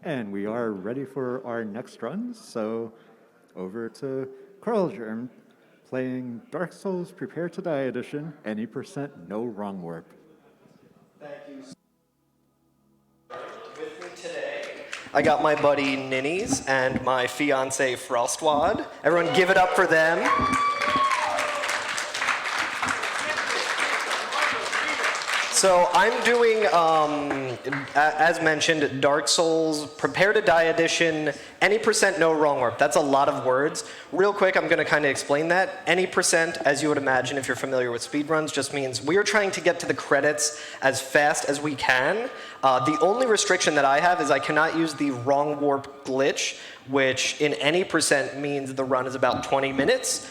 And we are ready for our next run, so over to karlgerm playing Dark Souls Prepare to Die Edition, any percent no wrong warp. Thank you. With me today, I got my buddy Ninnies and my fiance Frostwad. Everyone give it up for them. So I'm doing, as mentioned, Dark Souls Prepare to Die Edition, any percent no wrong warp. That's a lot of words. Real quick, I'm going to kind of explain that. Any percent, as you would imagine if you're familiar with speedruns, just means we are trying to get to the credits as fast as we can. The only restriction that I have is I cannot use the wrong warp glitch, which in any percent means the run is about 20 minutes.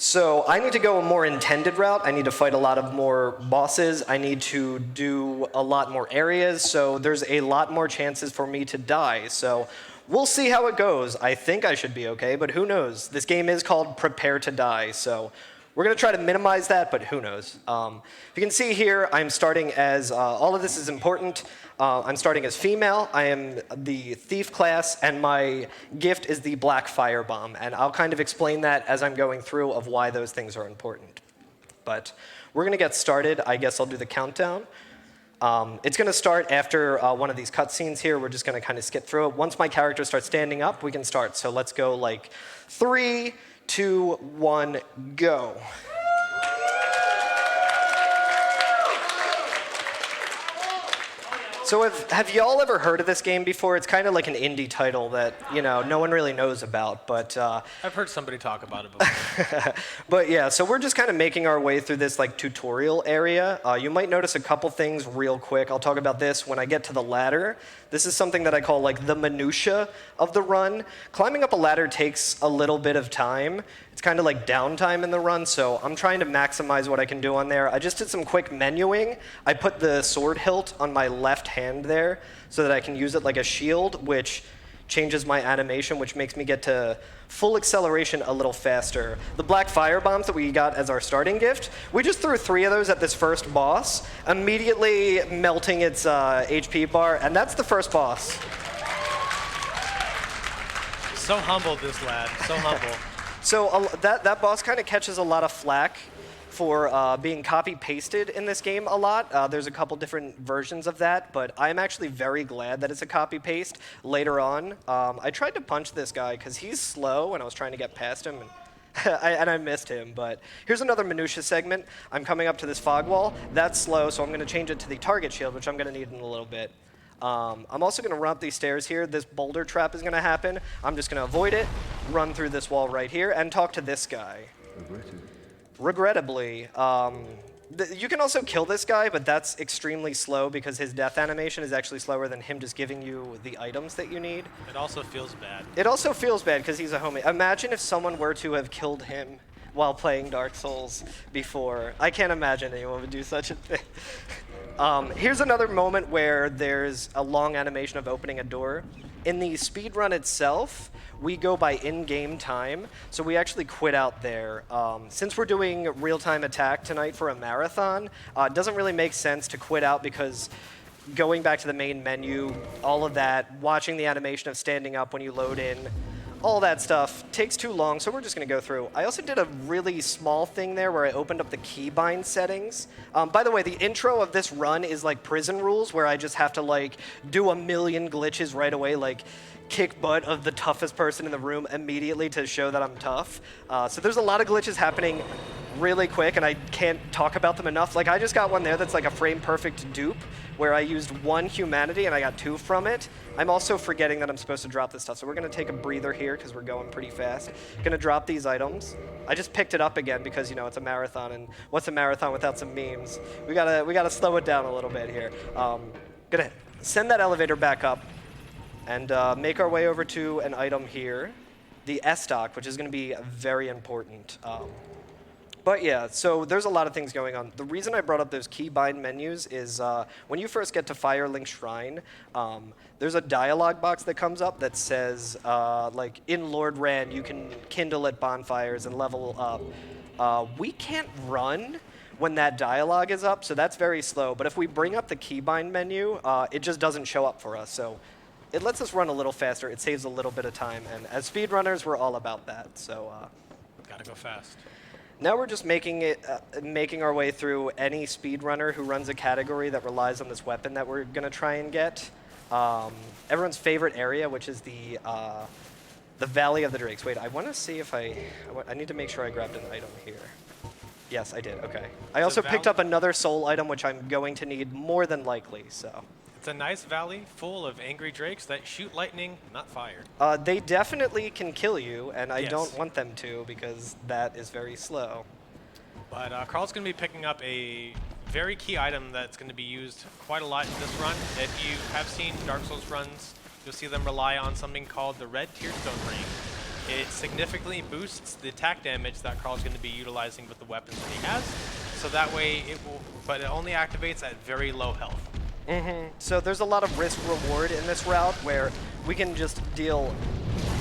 So I need to go a more intended route. I need to fight a lot of more bosses. I need to do a lot more areas. So there's a lot more chances for me to die. So we'll see how it goes. I think I should be okay, but who knows? This game is called Prepare to Die. So we're going to try to minimize that, but who knows? If you can see here, I'm starting as, all of this is important. I'm starting as female. I am the thief class, and my gift is the black firebomb. And I'll kind of explain that as I'm going through of why those things are important. But we're going to get started. I guess I'll do the countdown. It's going to start after one of these cutscenes here. We're just going to kind of skip through it. Once my character starts standing up, we can start. So let's go like 3, 2, 1, go. So have y'all ever heard of this game before? It's kind of like an indie title that, you know, no one really knows about, but I've heard somebody talk about it before. But yeah, so we're just kind of making our way through this like tutorial area. You might notice a couple things real quick. I'll talk about this when I get to the ladder. This is something that I call like the minutia of the run. Climbing up a ladder takes a little bit of time. It's kind of like downtime in the run, so I'm trying to maximize what I can do on there. I just did some quick menuing. I put the sword hilt on my left hand there so that I can use it like a shield, which changes my animation, which makes me get to full acceleration a little faster. The black fire bombs that we got as our starting gift, we just threw 3 of those at this first boss, immediately melting its HP bar, and that's the first boss. So humble, this lad, so humble. So that boss kind of catches a lot of flack for being copy-pasted in this game a lot. There's a couple different versions of that, but I'm actually very glad that it's a copy-paste later on. I tried to punch this guy because he's slow, and I was trying to get past him, and I missed him. But here's another minutia segment. I'm coming up to this fog wall. That's slow, so I'm going to change it to the target shield, which I'm going to need in a little bit. I'm also going to run up these stairs here. This boulder trap is going to happen. I'm just going to avoid it, run through this wall right here, and talk to this guy. Regrettably, you can also kill this guy, but that's extremely slow because his death animation is actually slower than him just giving you the items that you need. It also feels bad. It also feels bad because he's a homie. Imagine if someone were to have killed him while playing Dark Souls before. I can't imagine anyone would do such a thing. Here's another moment where there's a long animation of opening a door. In the speedrun itself, we go by in-game time, so we actually quit out there. Since we're doing real-time attack tonight for a marathon, it doesn't really make sense to quit out because going back to the main menu, all of that, watching the animation of standing up when you load in, all that stuff takes too long, so we're just going to go through. I also did a really small thing there where I opened up the keybind settings. By the way, the intro of this run is like prison rules, where I just have to like do a million glitches right away, like kick butt of the toughest person in the room immediately to show that I'm tough. So there's a lot of glitches happening really quick, and I can't talk about them enough. Like I just got one there that's like a frame-perfect dupe, where I used 1 humanity and I got 2 from it. I'm also forgetting that I'm supposed to drop this stuff, so we're gonna take a breather here because we're going pretty fast. Gonna drop these items. I just picked it up again because, you know, it's a marathon, and what's a marathon without some memes? We gotta slow it down a little bit here. Gonna send that elevator back up and make our way over to an item here, the S-Stock, which is gonna be very important. But yeah, so there's a lot of things going on. The reason I brought up those keybind menus is when you first get to Firelink Shrine, there's a dialogue box that comes up that says, like, in Lord Rand, you can kindle at bonfires and level up. We can't run when that dialogue is up, so that's very slow. But if we bring up the keybind menu, it just doesn't show up for us. So it lets us run a little faster. It saves a little bit of time, and as speedrunners, we're all about that. So Gotta go fast. now we're just making our way through any speedrunner who runs a category that relies on this weapon that we're gonna try and get. Everyone's favorite area, which is the Valley of the Drakes. Wait, I want to see if I need to make sure I grabbed an item here. Yes, I did. Okay. I also picked up another soul item, which I'm going to need more than likely. So. It's a nice valley full of angry drakes that shoot lightning, not fire. They definitely can kill you, and I Yes. don't want them to because that is very slow. But Carl's going to be picking up a very key item that's going to be used quite a lot in this run. If you have seen Dark Souls runs, you'll see them rely on something called the Red Tearstone Ring. It significantly boosts the attack damage that Carl's going to be utilizing with the weapons that he has. So that way it will, but it only activates at very low health. So there's a lot of risk reward in this route where we can just deal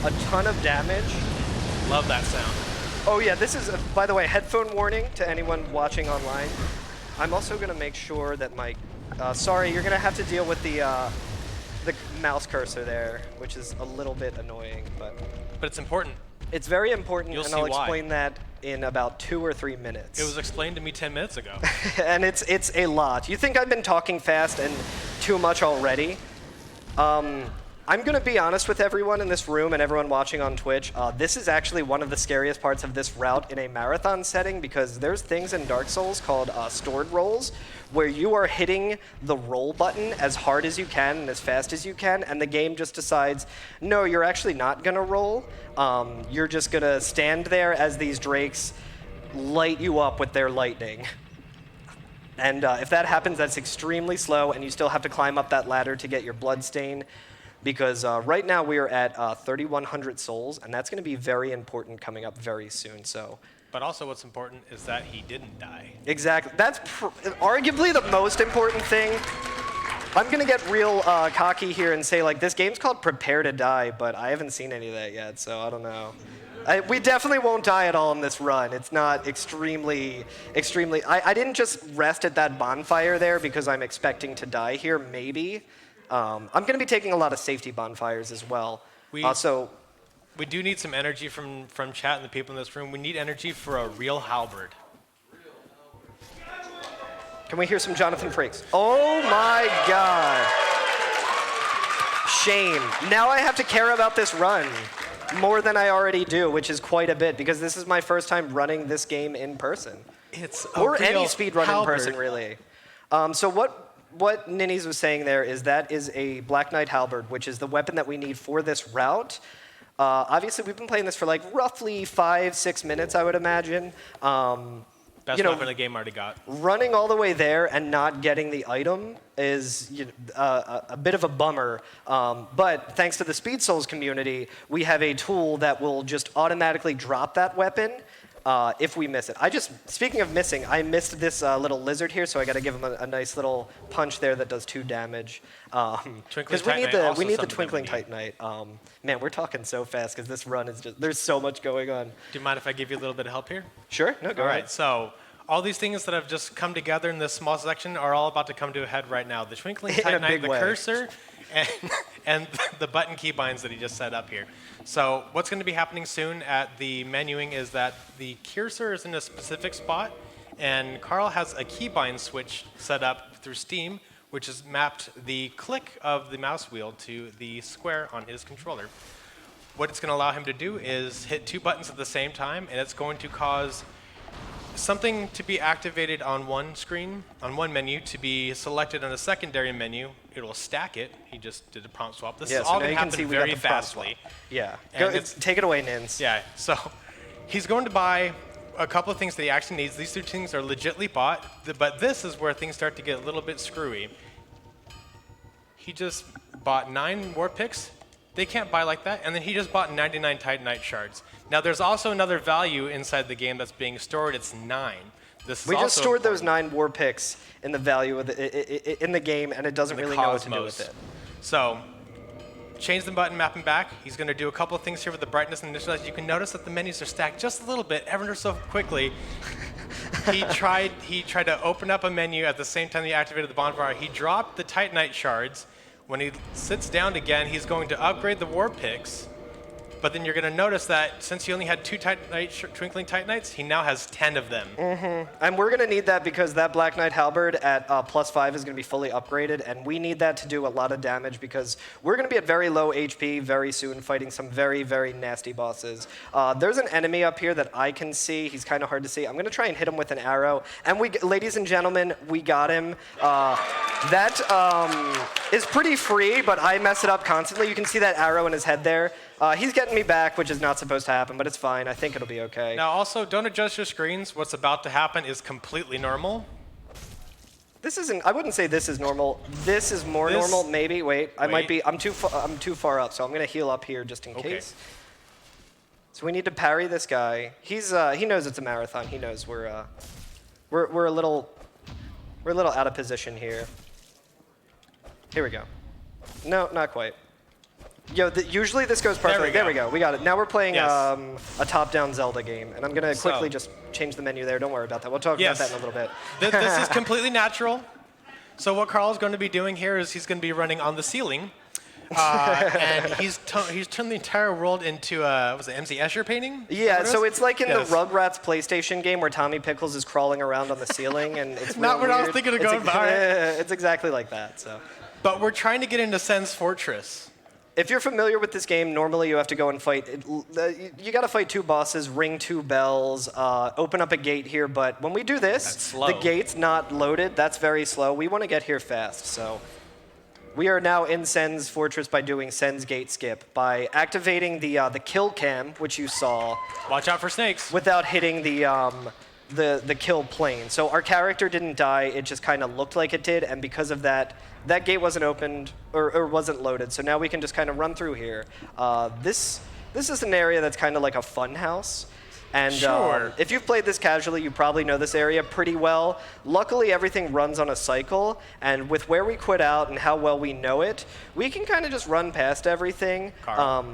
a ton of damage. Love that sound. Oh yeah, this is, by the way, headphone warning to anyone watching online. I'm also going to make sure that my, sorry, you're going to have to deal with the mouse cursor there, which is a little bit annoying, but it's important. it's very important, You'll and see I'll why. explain that in about 2 or 3 minutes. It was explained to me 10 minutes ago. And it's a lot. You think I've been talking fast and too much already? I'm going to be honest with everyone in this room and everyone watching on Twitch. This is actually one of the scariest parts of this route in a marathon setting because there's things in Dark Souls called stored rolls where you are hitting the roll button as hard as you can and as fast as you can, and the game just decides, no, you're actually not going to roll. You're just going to stand there as these drakes light you up with their lightning. And if that happens, that's extremely slow, and you still have to climb up that ladder to get your bloodstain. Because right now we are at 3,100 souls, and that's going to be very important coming up very soon. So. But also what's important is that he didn't die. Exactly. That's arguably the most important thing. I'm going to get real cocky here and say, like, this game's called Prepare to Die, but I haven't seen any of that yet, so I don't know. We definitely won't die at all in this run. It's not extremely. I didn't just rest at that bonfire there because I'm expecting to die here, maybe. I'm going to be taking a lot of safety bonfires as well. We do need some energy from chat and the people in this room. We need energy for a real halberd. Can we hear some Jonathan Frakes? Oh my God. Shame. Now I have to care about this run more than I already do, which is quite a bit because this is my first time running this game in person. It's or a any real speedrun in halberd. person, really. So what Ninnies was saying there is that is a Black Knight halberd, which is the weapon that we need for this route. Obviously, we've been playing this for like roughly 5-6 minutes, I would imagine. Best weapon the game already got. Running all the way there and not getting the item is a bit of a bummer. But thanks to the Speed Souls community, we have a tool that will just automatically drop that weapon if we miss it. Speaking of missing, I missed this little lizard here, so I got to give him a nice little punch there that does 2 damage. Because we need the Twinkling Titanite. Man, we're talking so fast because this run is just, there's so much going on. Do you mind if I give you a little bit of help here? Sure, no, go All ahead. right, so all these things that have just come together in this small section are all about to come to a head right now. The Twinkling In a Titanite, big the way. cursor, and the button keybinds that he just set up here. So what's going to be happening soon at the menuing is that the cursor is in a specific spot, and Carl has a keybind switch set up through Steam, which has mapped the click of the mouse wheel to the square on his controller. What it's going to allow him to do is hit 2 buttons at the same time, and it's going to cause something to be activated on one screen, on one menu, to be selected on a secondary menu. It will stack it. He just did a prompt swap. This is all going to happen very fastly. Yeah. And Take it away, Nins. Yeah, so he's going to buy a couple of things that he actually needs. These 2 things are legitly bought, but this is where things start to get a little bit screwy. He just bought 9 war picks. They can't buy like that. And then he just bought 99 Titanite shards. Now, there's also another value inside the game that's being stored. It's 9. We just stored those 9 war picks in the value of in the game, and it doesn't really know what to do with it. So, change the button, map him back. He's going to do a couple of things here with the brightness and initialize. You can notice that the menus are stacked just a little bit, ever so quickly. He tried to open up a menu at the same time he activated the bonfire. He dropped the Titanite shards, When he sits down again, he's going to upgrade the war picks. But then you're going to notice that since he only had 2 Twinkling Titanites, he now has 10 of them. And we're going to need that because that Black Knight Halberd at +5 is going to be fully upgraded, and we need that to do a lot of damage because we're going to be at very low HP very soon, fighting some very, very nasty bosses. There's an enemy up here that I can see. He's kind of hard to see. I'm going to try and hit him with an arrow. And ladies and gentlemen, we got him. That is pretty free, but I mess it up constantly. You can see that arrow in his head there. He's getting me back, which is not supposed to happen, but it's fine. I think it'll be okay. Now, also, don't adjust your screens. What's about to happen is completely normal. This isn't. I wouldn't say this is normal. This is more normal, maybe. Wait, I might be. I'm too far up, so I'm gonna heal up here just in case. So we need to parry this guy. He knows it's a marathon. He knows we're a little out of position here. Here we go. No, not quite. Yo, usually this goes perfectly. There we go. We got it. Now we're playing a top-down Zelda game, and I'm going to quickly just change the menu there. Don't worry about that. We'll talk about that in a little bit. This is completely natural. So what Karl is going to be doing here is he's going to be running on the ceiling, and he's turned the entire world into was it MC Escher painting? Yeah, so it's like in the Rugrats PlayStation game where Tommy Pickles is crawling around on the ceiling, and it's not what I was thinking of going by. It's exactly like that. So. But we're trying to get into Sen's Fortress. If you're familiar with this game, normally you have to go and fight. You got to fight 2 bosses, ring 2 bells, open up a gate here. But when we do this, the gate's not loaded. That's very slow. We want to get here fast. So we are now in Sen's Fortress by doing Sen's Gate Skip, by activating the kill cam, which you saw. Watch out for snakes. Without hitting the kill plane. So our character didn't die. It just kind of looked like it did. And because of that, that gate wasn't opened or wasn't loaded, so now we can just kind of run through here. This is an area that's kind of like a fun house. And if you've played this casually, you probably know this area pretty well. Luckily, everything runs on a cycle, and with where we quit out and how well we know it, we can kind of just run past everything. Karl,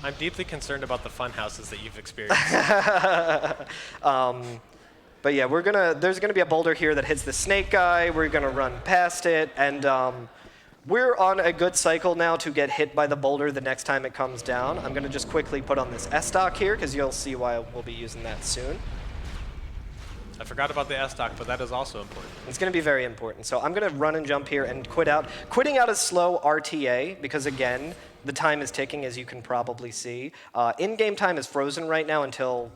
I'm deeply concerned about the fun houses that you've experienced. But yeah, there's gonna be a boulder here that hits the snake guy. We're gonna run past it, and we're on a good cycle now to get hit by the boulder the next time it comes down. I'm gonna just quickly put on this S-Stock here, because you'll see why we'll be using that soon. I forgot about the S-Stock, but that is also important. It's gonna be very important. So I'm gonna run and jump here and quit out. Quitting out is slow RTA, because again, the time is ticking, as you can probably see. In-game time is frozen right now until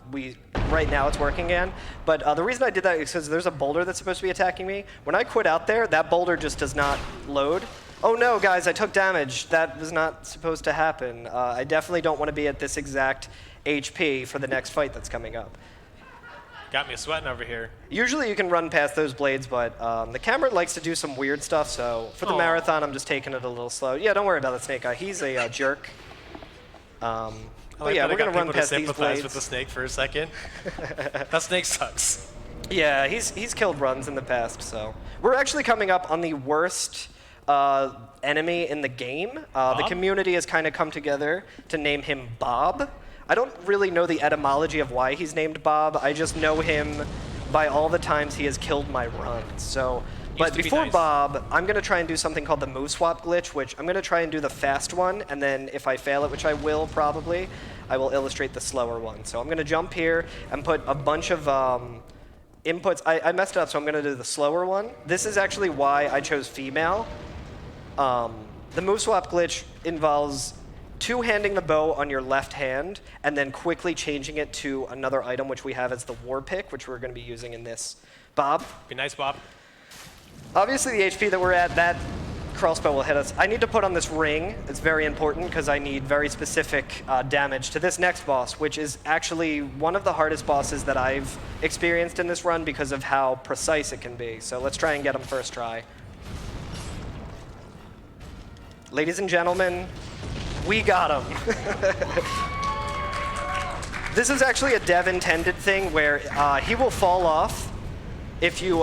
right now it's working again. But the reason I did that is because there's a boulder that's supposed to be attacking me. When I quit out there, that boulder just does not load. Oh no, guys, I took damage. That was not supposed to happen. I definitely don't want to be at this exact HP for the next fight that's coming up. Got me sweating over here. Usually you can run past those blades, but the camera likes to do some weird stuff, so for the marathon, I'm just taking it a little slow. Yeah, don't worry about the snake guy. He's a jerk. But yeah, we're going to run past these blades. With the snake for a second. That snake sucks. Yeah, he's killed runs in the past, so. We're actually coming up on the worst enemy in the game. The community has kind of come together to name him Bob. I don't really know the etymology of why he's named Bob. I just know him by all the times he has killed my runs. So, but before Bob, I'm going to try and do something called the move swap glitch, which I'm going to try and do the fast one, and then if I fail it, which I will probably, I will illustrate the slower one. So I'm going to jump here and put a bunch of inputs. I messed up, so I'm going to do the slower one. This is actually why I chose female. The move swap glitch involves two-handing the bow on your left hand and then quickly changing it to another item, which we have as the war pick, which we're going to be using in this. Bob? Be nice, Bob. Obviously, the HP that we're at, that crawl spell will hit us. I need to put on this ring. It's very important because I need very specific damage to this next boss, which is actually one of the hardest bosses that I've experienced in this run because of how precise it can be. So let's try and get him first try. Ladies and gentlemen, we got him. This is actually a dev-intended thing where he will fall off if you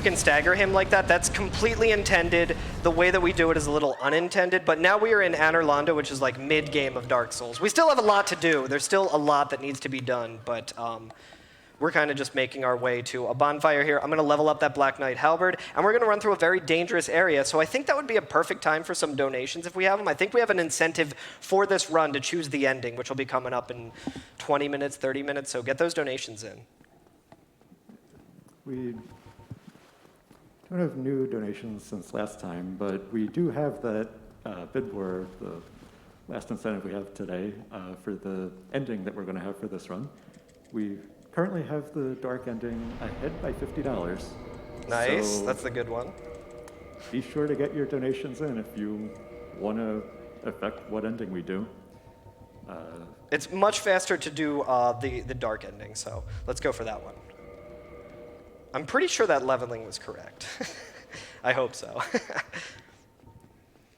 can stagger him like that. That's completely intended. The way that we do it is a little unintended, but now we are in Anor Londo, which is like mid-game of Dark Souls. We still have a lot to do. There's still a lot that needs to be done, but we're kind of just making our way to a bonfire here. I'm going to level up that Black Knight Halberd, and we're going to run through a very dangerous area. So I think that would be a perfect time for some donations if we have them. I think we have an incentive for this run to choose the ending, which will be coming up in 20 minutes, 30 minutes. So get those donations in. We don't have new donations since last time, but we do have that bid war, the last incentive we have today for the ending that we're going to have for this run. We currently have the dark ending ahead by $50. Nice, so that's the good one. be sure to get your donations in if you want to affect what ending we do. It's much faster to do the dark ending, so let's go for that one. I'm pretty sure that leveling was correct. I hope so.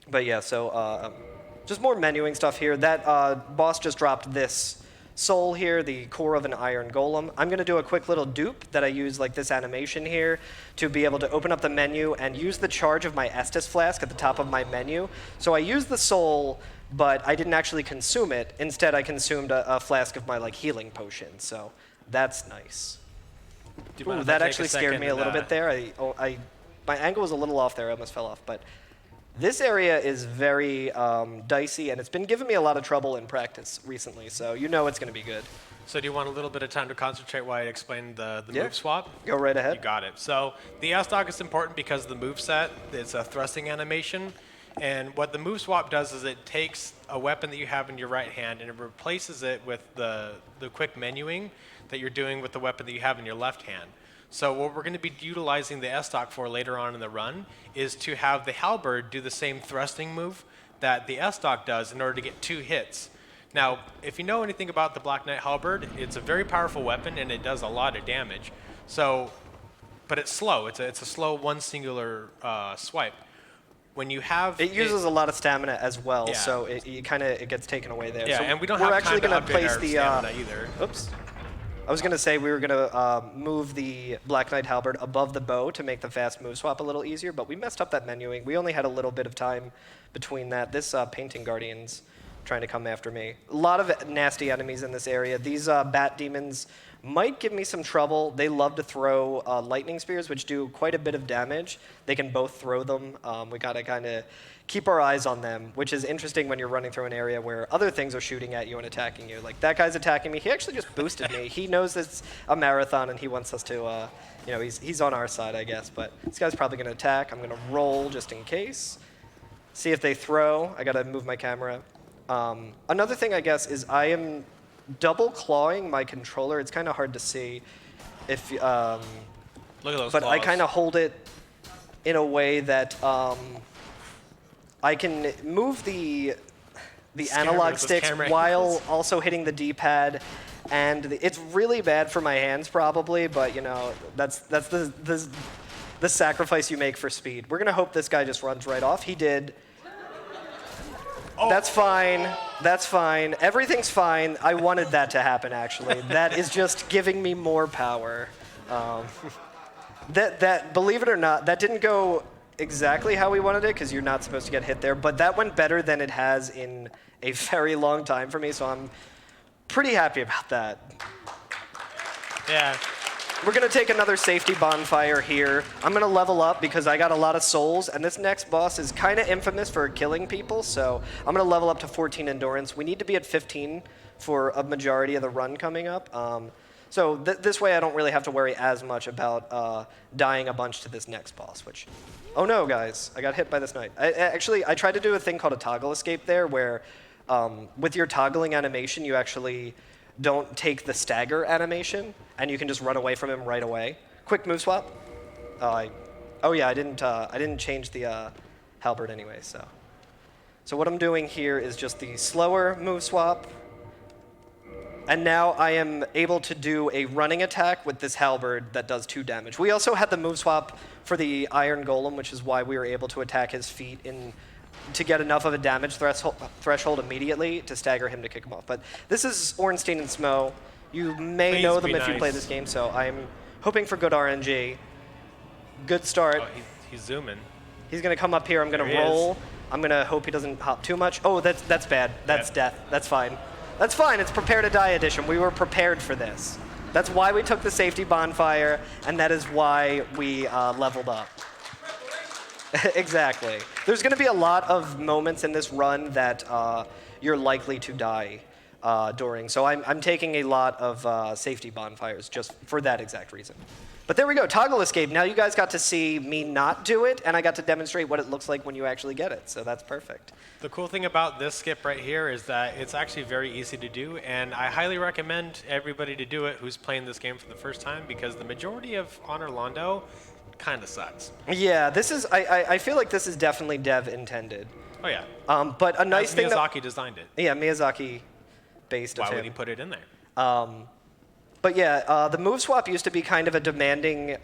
But yeah, so just more menuing stuff here. That boss just dropped this soul here, the core of an iron golem. I'm going to do a quick little dupe that I use like this animation here to be able to open up the menu and use the charge of my Estus flask at the top of my menu. So I used the soul, but I didn't actually consume it. Instead, I consumed a flask of my like healing potion. So that's nice. Ooh, that actually scared me a little bit there. My angle was a little off there. I almost fell off. But this area is very dicey, and it's been giving me a lot of trouble in practice recently. So you know it's going to be good. So do you want a little bit of time to concentrate while I explain the move swap? Go right ahead. You got it. So the S-Dog is important because the move set is a thrusting animation. And what the move swap does is it takes a weapon that you have in your right hand and it replaces it with the quick menuing that you're doing with the weapon that you have in your left hand. So what we're going to be utilizing the S-Stock for later on in the run is to have the Halberd do the same thrusting move that the S-Stock does in order to get 2 hits. Now, if you know anything about the Black Knight Halberd, it's a very powerful weapon and it does a lot of damage. So, but it's slow. It's a slow one singular swipe. When you have it uses a lot of stamina as well, yeah. So it gets taken away there. Yeah, so and we don't we're have actually time to gonna update place our the stamina either. Oops. I was going to say we were going to move the Black Knight Halberd above the bow to make the fast move swap a little easier, but we messed up that menuing. We only had a little bit of time between that. This Painting Guardian's trying to come after me. A lot of nasty enemies in this area. These bat demons might give me some trouble. They love to throw lightning spears, which do quite a bit of damage. They can both throw them. We got to kind of keep our eyes on them, which is interesting when you're running through an area where other things are shooting at you and attacking you. Like that guy's attacking me. He actually just boosted me. He knows it's a marathon and he wants us to, he's on our side, I guess. But this guy's probably going to attack. I'm going to roll just in case. See if they throw. I got to move my camera. Another thing, I guess, is I am double clawing my controller. It's kind of hard to see if, Look at those but claws. I kind of hold it in a way that I can move the analog sticks while also hitting the D-pad, and it's really bad for my hands probably, but you know that's the sacrifice you make for speed. We're gonna hope this guy just runs right off. He did. Oh. That's fine. That's fine. Everything's fine. I wanted that to happen actually. That is just giving me more power. That believe it or not, that didn't go exactly how we wanted it because you're not supposed to get hit there, but that went better than it has in a very long time for me, so I'm pretty happy about that. Yeah. We're going to take another safety bonfire here. I'm going to level up because I got a lot of souls, and this next boss is kind of infamous for killing people, so I'm going to level up to 14 endurance. We need to be at 15 for a majority of the run coming up. So this way I don't really have to worry as much about dying a bunch to this next boss, which... Oh no, guys, I got hit by this knight. I tried to do a thing called a toggle escape there where with your toggling animation, you actually don't take the stagger animation, and you can just run away from him right away. Quick move swap. Oh yeah, I didn't change the halberd anyway, so. So what I'm doing here is just the slower move swap. And now I am able to do a running attack with this halberd that does 2 damage. We also had the move swap for the iron golem, which is why we were able to attack his feet to get enough of a damage threshold immediately to stagger him to kick him off. But this is Ornstein and Smo. You may know them if you play this game, so I'm hoping for good RNG. Good start. Oh, he's zooming. He's going to come up here. I'm going to roll. I'm going to hope he doesn't hop too much. Oh, that's bad. That's death. That's fine. That's fine. It's Prepare to Die edition. We were prepared for this. That's why we took the safety bonfire, and that is why we leveled up. Exactly. There's going to be a lot of moments in this run that you're likely to die during. So I'm taking a lot of safety bonfires just for that exact reason. But there we go, toggle escape. Now you guys got to see me not do it, and I got to demonstrate what it looks like when you actually get it. So that's perfect. The cool thing about this skip right here is that it's actually very easy to do, and I highly recommend everybody to do it who's playing this game for the first time, because the majority of Honor Londo kind of sucks. Yeah, this is. I feel like this is definitely dev intended. Oh yeah. But a nice thing. Miyazaki designed it. Yeah, Miyazaki based. Why would he put it in there? But yeah, the move swap used to be kind of a demanding,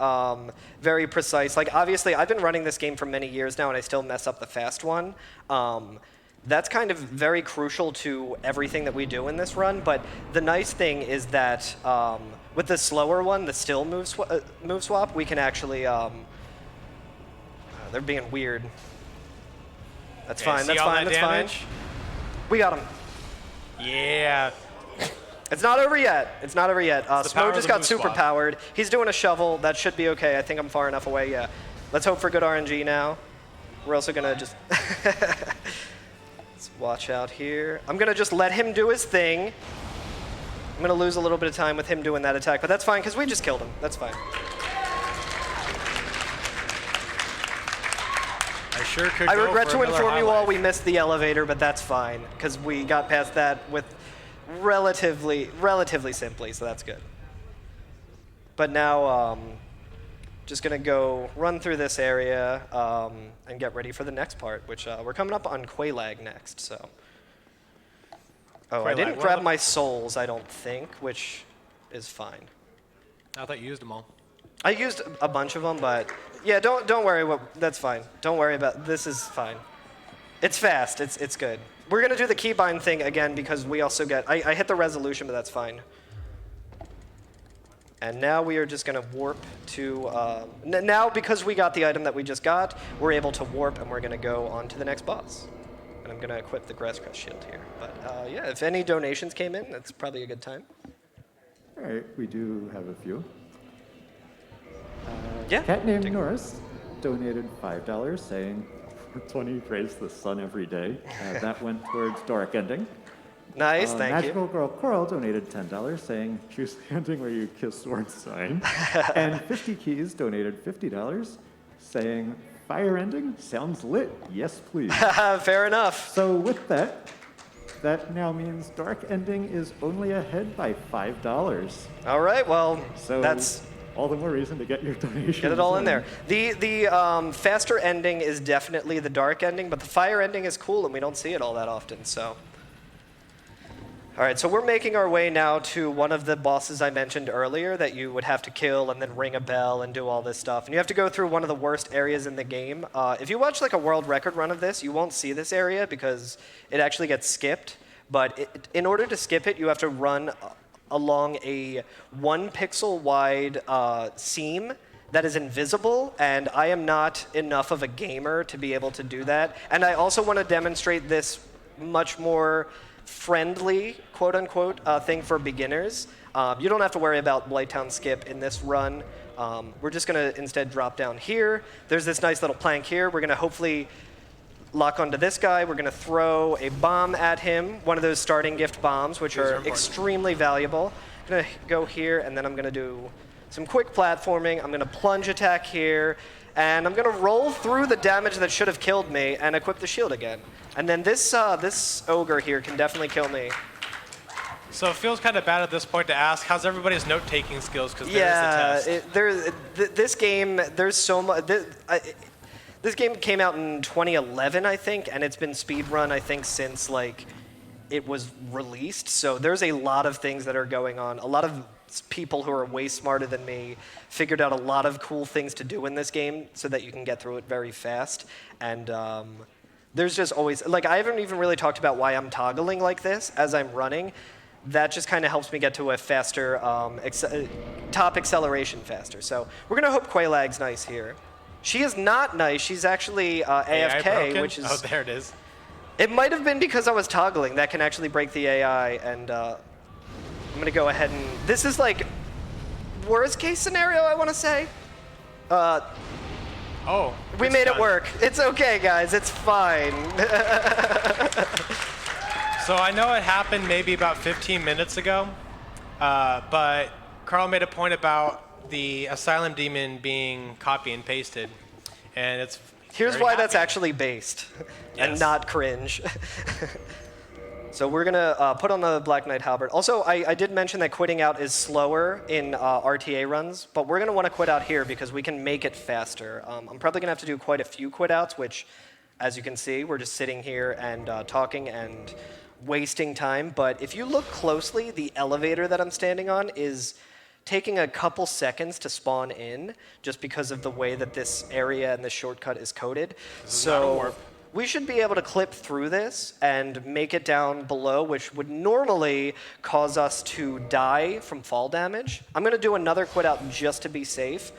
very precise. Like obviously, I've been running this game for many years now, and I still mess up the fast one. That's kind of very crucial to everything that we do in this run. But the nice thing is that with the slower one, the still move swap, we can actually. They're being weird. That's fine. That's fine. That's fine. We got him. Yeah. It's not over yet. It's not over yet. Smo just got super swap. powered. He's doing a shovel. That should be okay. I think I'm far enough away. Yeah. Let's hope for good RNG now. We're also going to just... Let's watch out here. I'm going to just let him do his thing. I'm going to lose a little bit of time with him doing that attack, but that's fine because we just killed him. That's fine. I sure could. I regret to inform you all we missed the elevator, but that's fine because we got past that with relatively simply, so that's good. But now, just gonna go run through this area and get ready for the next part, which we're coming up on Quelaag next. So, I didn't grab my souls, I don't think, which is fine. I thought you used them all. I used a bunch of them, but yeah, don't worry. That's fine. Don't worry about this. Is fine. It's fast. It's good. We're gonna do the keybind thing again because we also get. I hit the resolution, but that's fine. And now we are just gonna warp to. Now because we got the item that we just got, we're able to warp, and we're gonna go on to the next boss. And I'm gonna equip the Grass Crest shield here. But yeah, if any donations came in, that's probably a good time. All right, we do have a few. Yeah. Cat named Norris donated $5 saying, 20 praise the sun every day. That went towards Doric Ending. Nice, thank Magical you. Girl Coral donated $10 saying, choose the ending where you kiss sword sign. And 50 Keys donated $50 saying, fire ending sounds lit. Yes, please. Fair enough. So with that, that now means Dark Ending is only ahead by $5. All right, well, So that's... all the more reason to get your donations. Get it all in there. The faster ending is definitely the dark ending, but the fire ending is cool, and we don't see it all that often, so. All right, so we're making our way now to one of the bosses I mentioned earlier that you would have to kill and then ring a bell and do all this stuff. And you have to go through one of the worst areas in the game. If you watch like a world record run of this, you won't see this area because it actually gets skipped. But in order to skip it, you have to run along a 1 pixel wide seam that is invisible, and I am not enough of a gamer to be able to do that. And I also want to demonstrate this much more friendly, quote-unquote, thing for beginners. You don't have to worry about Blighttown skip in this run. We're just going to instead drop down here. There's this nice little plank here. We're going to hopefully lock onto this guy. We're going to throw a bomb at him, one of those starting gift bombs, which are extremely valuable. I'm going to go here, and then I'm going to do some quick platforming. I'm going to plunge attack here, and I'm going to roll through the damage that should have killed me and equip the shield again. And then this ogre here can definitely kill me. So it feels kind of bad at this point to ask, how's everybody's note-taking skills? Because there is a test. This game, there's so much. This game came out in 2011, I think, and it's been speedrun, I think, since like it was released. So there's a lot of things that are going on. A lot of people who are way smarter than me figured out a lot of cool things to do in this game so that you can get through it very fast. And there's just always, like, I haven't even really talked about why I'm toggling like this as I'm running. That just kind of helps me get to a faster, top acceleration faster. So we're going to hope Quelaag's nice here. She is not nice. She's actually AFK, which is... Oh, there it is. It might have been because I was toggling. That can actually break the AI, and I'm going to go ahead and... This is like worst case scenario, I want to say. Oh. We it's made it done. work. It's okay, guys. It's fine. So I know it happened maybe about 15 minutes ago, but Carl made a point about the Asylum Demon being copy and pasted, and it's Here's very why that's happy. actually based and Yes. not cringe. So we're gonna put on the Black Knight Halberd. Also, I did mention that quitting out is slower in RTA runs, but we're gonna wanna quit out here because we can make it faster. I'm probably gonna have to do quite a few quit outs, which, as you can see, we're just sitting here and talking and wasting time. But if you look closely, the elevator that I'm standing on is taking a couple seconds to spawn in just because of the way that this area and this shortcut is coded. is not a warp. We should be able to clip through this and make it down below, which would normally cause us to die from fall damage. I'm going to do another quit out just to be safe.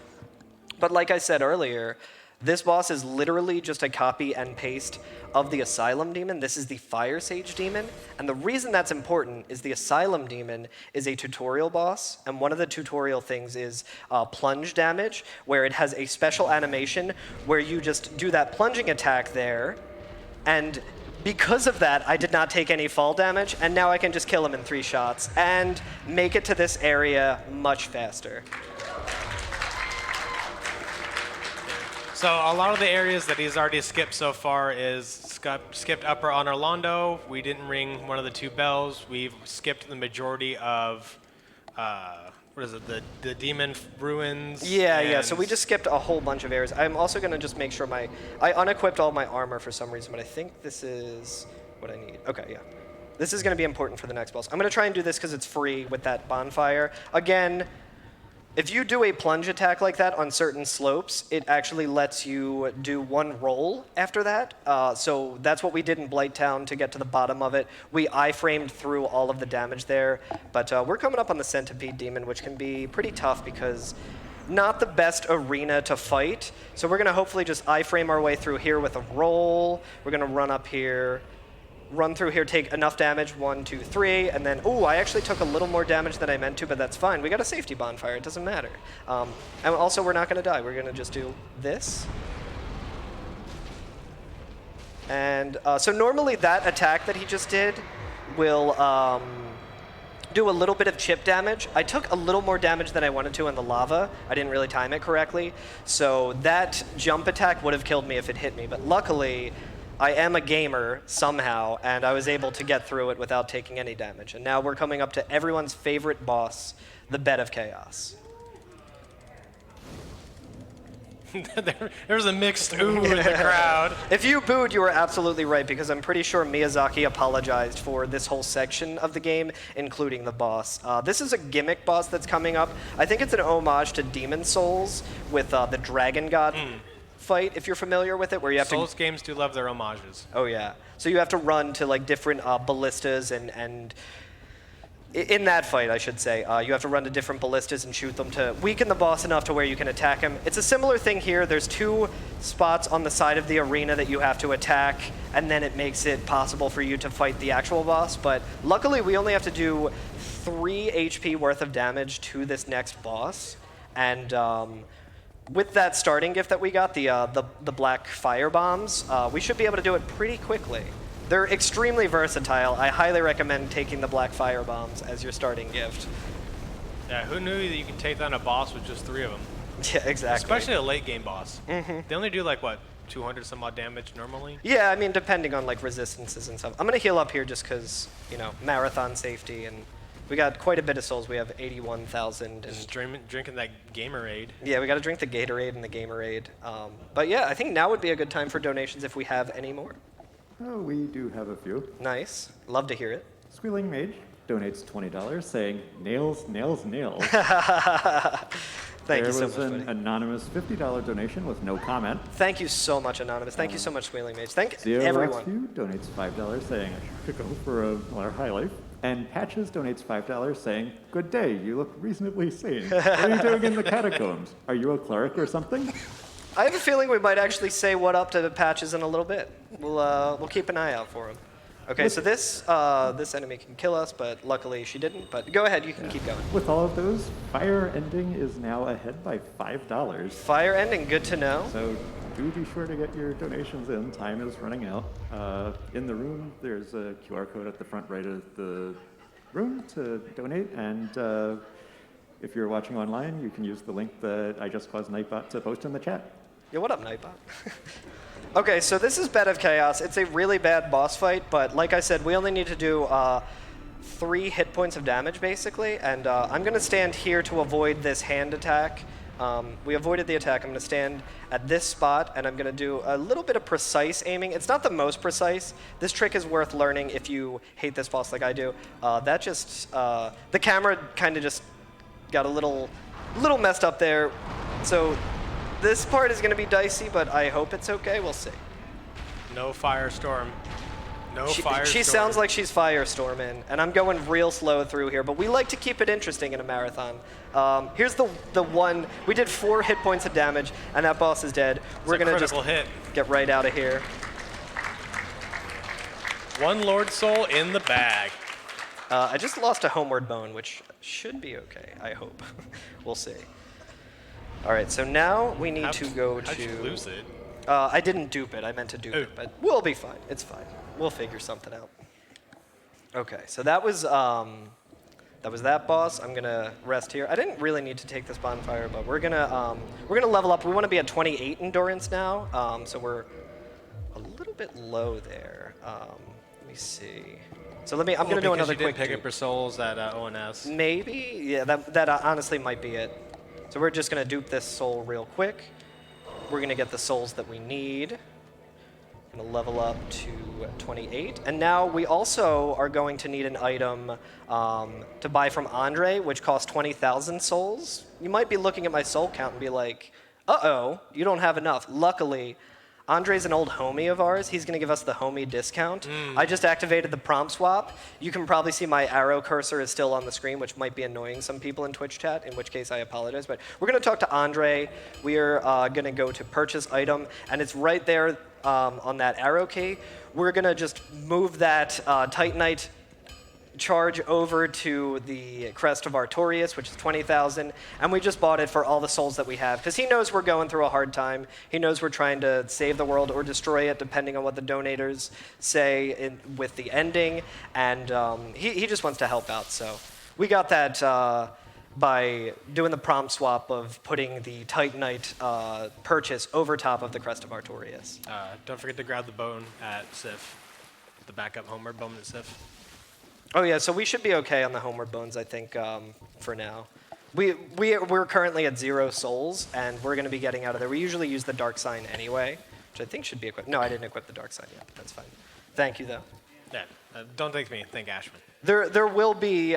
But like I said earlier, this boss is literally just a copy and paste of the Asylum Demon. This is the Fire Sage Demon. And the reason that's important is the Asylum Demon is a tutorial boss. And one of the tutorial things is plunge damage, where it has a special animation where you just do that plunging attack there. And because of that, I did not take any fall damage. And now I can just kill him in 3 shots and make it to this area much faster. So a lot of the areas that he's already skipped so far is skipped Upper on Orlando. We didn't ring one of the 2 bells. We've skipped the majority of, what is it, the Demon Ruins. Yeah, so and- we just skipped a whole bunch of areas. I'm also going to just make sure I unequipped all my armor for some reason, but I think this is what I need. Okay, yeah. This is going to be important for the next boss. I'm going to try and do this because it's free with that bonfire. Again, if you do a plunge attack like that on certain slopes, it actually lets you do 1 roll after that. So that's what we did in Blighttown to get to the bottom of it. We iframed through all of the damage there, but we're coming up on the Centipede Demon, which can be pretty tough because not the best arena to fight. So we're gonna hopefully just iframe our way through here with a roll. We're gonna run up here, run through here, take enough damage, 1, 2, 3, and then, ooh, I actually took a little more damage than I meant to, but that's fine. We got a safety bonfire, it doesn't matter. And also, we're not gonna die. We're gonna just do this. And so normally that attack that he just did will do a little bit of chip damage. I took a little more damage than I wanted to in the lava. I didn't really time it correctly. So that jump attack would have killed me if it hit me, but luckily, I am a gamer somehow, and I was able to get through it without taking any damage. And now we're coming up to everyone's favorite boss, the Bed of Chaos. There's a mixed ooh in the crowd. If you booed, you were absolutely right, because I'm pretty sure Miyazaki apologized for this whole section of the game, including the boss. This is a gimmick boss that's coming up. I think it's an homage to Demon Souls with the Dragon God fight, if you're familiar with it, where you have Souls games do love their homages. Oh yeah. So you have to run to like different ballistas and in that fight, I should say, you have to run to different ballistas and shoot them to weaken the boss enough to where you can attack him. It's a similar thing here. There's 2 spots on the side of the arena that you have to attack, and then it makes it possible for you to fight the actual boss. But luckily, we only have to do 3 HP worth of damage to this next boss. And with that starting gift that we got, the black fire bombs, we should be able to do it pretty quickly. They're extremely versatile. I highly recommend taking the black fire bombs as your starting gift. Yeah, who knew that you could take down a boss with just 3 of them? Yeah, exactly. Especially a late game boss. They only do like, what, 200 some odd damage normally? Yeah, I mean, depending on like resistances and stuff. I'm gonna heal up here just because, you know, marathon safety, and we got quite a bit of souls. We have 81,000. Just drinking that Gamerade. Yeah, we got to drink the Gatorade and the Gamerade. But yeah, I think now would be a good time for donations if we have any more. Oh, we do have a few. Nice. Love to hear it. Squealing Mage donates $20 saying, nails, nails, nails. Thank There you so was much, an buddy. anonymous $50 donation with no comment. Thank you so much, Anonymous. Thank you so much, Squealing Mage. Thank Zio everyone. Roxview donates $5 saying, I should go for a high life. And Patches donates $5 saying, good day, you look reasonably sane. What are you doing in the catacombs? Are you a cleric or something? I have a feeling we might actually say what up to the Patches in a little bit. We'll keep an eye out for him. Okay, so this enemy can kill us, but luckily she didn't. But go ahead, you can keep going. With all of those, fire ending is now ahead by $5. Fire ending, good to know. So do be sure to get your donations in. Time is running out. In the room, there's a QR code at the front right of the room to donate. And if you're watching online, you can use the link that I just caused Nightbot to post in the chat. Yeah, what up, Nightbot? Okay, so this is Bed of Chaos. It's a really bad boss fight, but like I said, we only need to do 3 hit points of damage, basically. And I'm going to stand here to avoid this hand attack. We avoided the attack. I'm going to stand at this spot, and I'm going to do a little bit of precise aiming. It's not the most precise. This trick is worth learning if you hate this boss like I do. That just, the camera kind of just got a little messed up there. So this part is going to be dicey, but I hope it's okay. We'll see. No firestorm. No firestorm. She sounds like she's firestorming, and I'm going real slow through here, but we like to keep it interesting in a marathon. Here's the one. We did 4 hit points of damage, and that boss is dead. We're going to just get right out of here. 1 Lord Soul in the bag. I just lost a homeward bone, which should be okay, I hope. We'll see. All right, so now we need to go to... How'd you lose it? I didn't dupe it. I meant to dupe it, but we'll be fine. It's fine. We'll figure something out. Okay, so that was that boss. I'm gonna rest here. I didn't really need to take this bonfire, but we're gonna level up. We want to be at 28 endurance now, so we're a little bit low there. Let me see. So I'm gonna do another quick. You didn't pick up your souls at ONS. Maybe, yeah. That honestly might be it. So we're just gonna dupe this soul real quick. We're gonna get the souls that we need. Gonna level up to 28. And now we also are going to need an item to buy from Andre, which costs 20,000 souls. You might be looking at my soul count and be like, uh-oh, you don't have enough. Luckily, Andre's an old homie of ours. He's gonna give us the homie discount. I just activated the prompt swap. You can probably see my arrow cursor is still on the screen, which might be annoying some people in Twitch chat, in which case I apologize. But we're gonna talk to Andre. We are gonna go to purchase item, and it's right there on that arrow key. We're gonna just move that Titanite charge over to the Crest of Artorias, which is 20,000, and we just bought it for all the souls that we have, because he knows we're going through a hard time. He knows we're trying to save the world or destroy it, depending on what the donators say with the ending, and he just wants to help out. So we got that by doing the prompt swap of putting the Titanite purchase over top of the Crest of Artorias. Don't forget to grab the bone at Sif, the backup homeward bone at Sif. Oh yeah, so we should be okay on the homeward bones, I think, for now. We're currently at 0 souls, and we're going to be getting out of there. We usually use the dark sign anyway, which I think should be equipped. No, I didn't equip the dark sign yet. That's fine. Thank you, though. Yeah, don't thank me. Thank Ashman. There will be.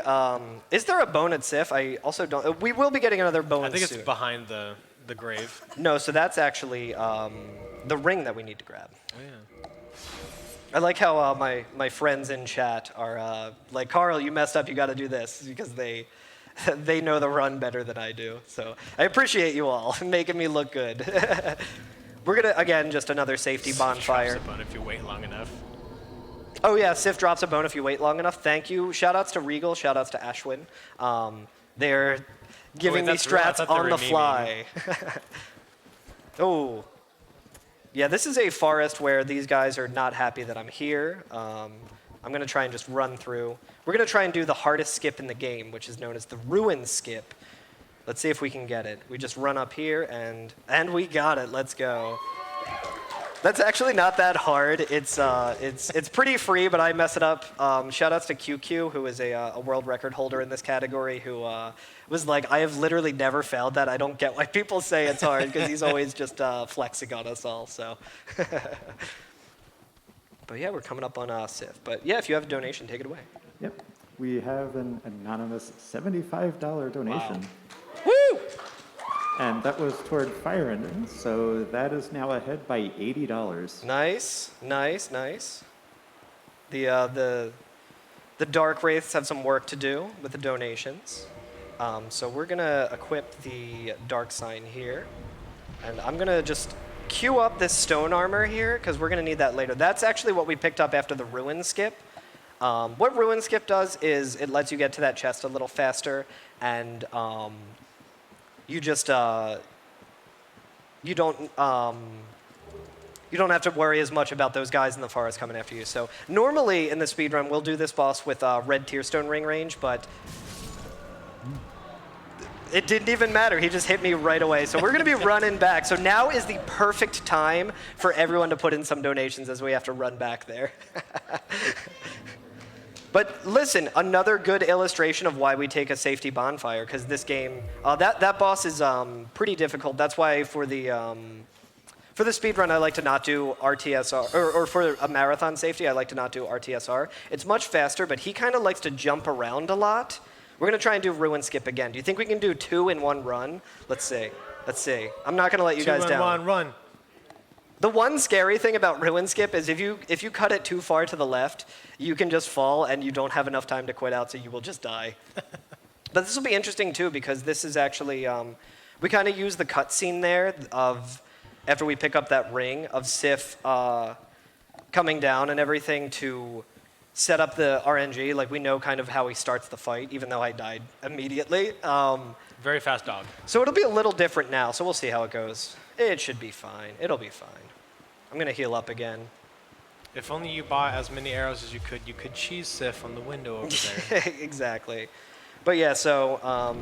Is there a bone at Sif? I also don't. We will be getting another bone. I think it's soon. behind the grave. No, so that's actually the ring that we need to grab. Oh yeah. I like how my friends in chat are like, Carl, you messed up. You got to do this, because they know the run better than I do. So I appreciate you all making me look good. We're gonna again just another safety bonfire. Drops a bone if you wait long enough. Oh yeah, Sif drops a bone if you wait long enough. Thank you. Shoutouts to Regal. Shoutouts to Ashwin. They're giving me strats on the fly. Oh. Yeah, this is a forest where these guys are not happy that I'm here. I'm going to try and just run through. We're going to try and do the hardest skip in the game, which is known as the Ruin Skip. Let's see if we can get it. We just run up here, and we got it. Let's go. That's actually not that hard. It's pretty free, but I mess it up. Shoutouts to QQ, who is a world record holder in this category, who was like, I have literally never failed that. I don't get why people say it's hard, because he's always just flexing on us all. So, but yeah, we're coming up on Sif. But yeah, if you have a donation, take it away. Yep. We have an anonymous $75 donation. Wow. Woo! And that was toward fire endings, so that is now ahead by $80. Nice, nice, nice. The Dark Wraiths have some work to do with the donations. So we're gonna equip the Dark Sign here. And I'm gonna just queue up this stone armor here, because we're going to need that later. That's actually what we picked up after the ruin skip. What ruin skip does is it lets you get to that chest a little faster, and you just you don't have to worry as much about those guys in the forest coming after you. So normally in the speedrun, we'll do this boss with red tearstone ring range, but it didn't even matter. He just hit me right away. So we're going to be running back. So now is the perfect time for everyone to put in some donations as we have to run back there. But listen, another good illustration of why we take a safety bonfire, because this game, that boss is pretty difficult. That's why for the speedrun, I like to not do RTSR, or for a marathon safety, I like to not do RTSR. It's much faster, but he kind of likes to jump around a lot. We're going to try and do ruin skip again. Do you think we can do 2 in 1 run? Let's see. Let's see. I'm not going to let you guys down. 2 in 1 run. The one scary thing about ruin skip is if you cut it too far to the left, you can just fall and you don't have enough time to quit out, so you will just die. But this will be interesting too, because this is actually we kind of use the cutscene there of after we pick up that ring of Sif coming down and everything to set up the RNG. Like, we know kind of how he starts the fight, even though I died immediately. Very fast dog. So it'll be a little different now, so we'll see how it goes. It should be fine. It'll be fine. I'm going to heal up again. If only you bought as many arrows as you could cheese Sif on the window over there. Exactly. But yeah, so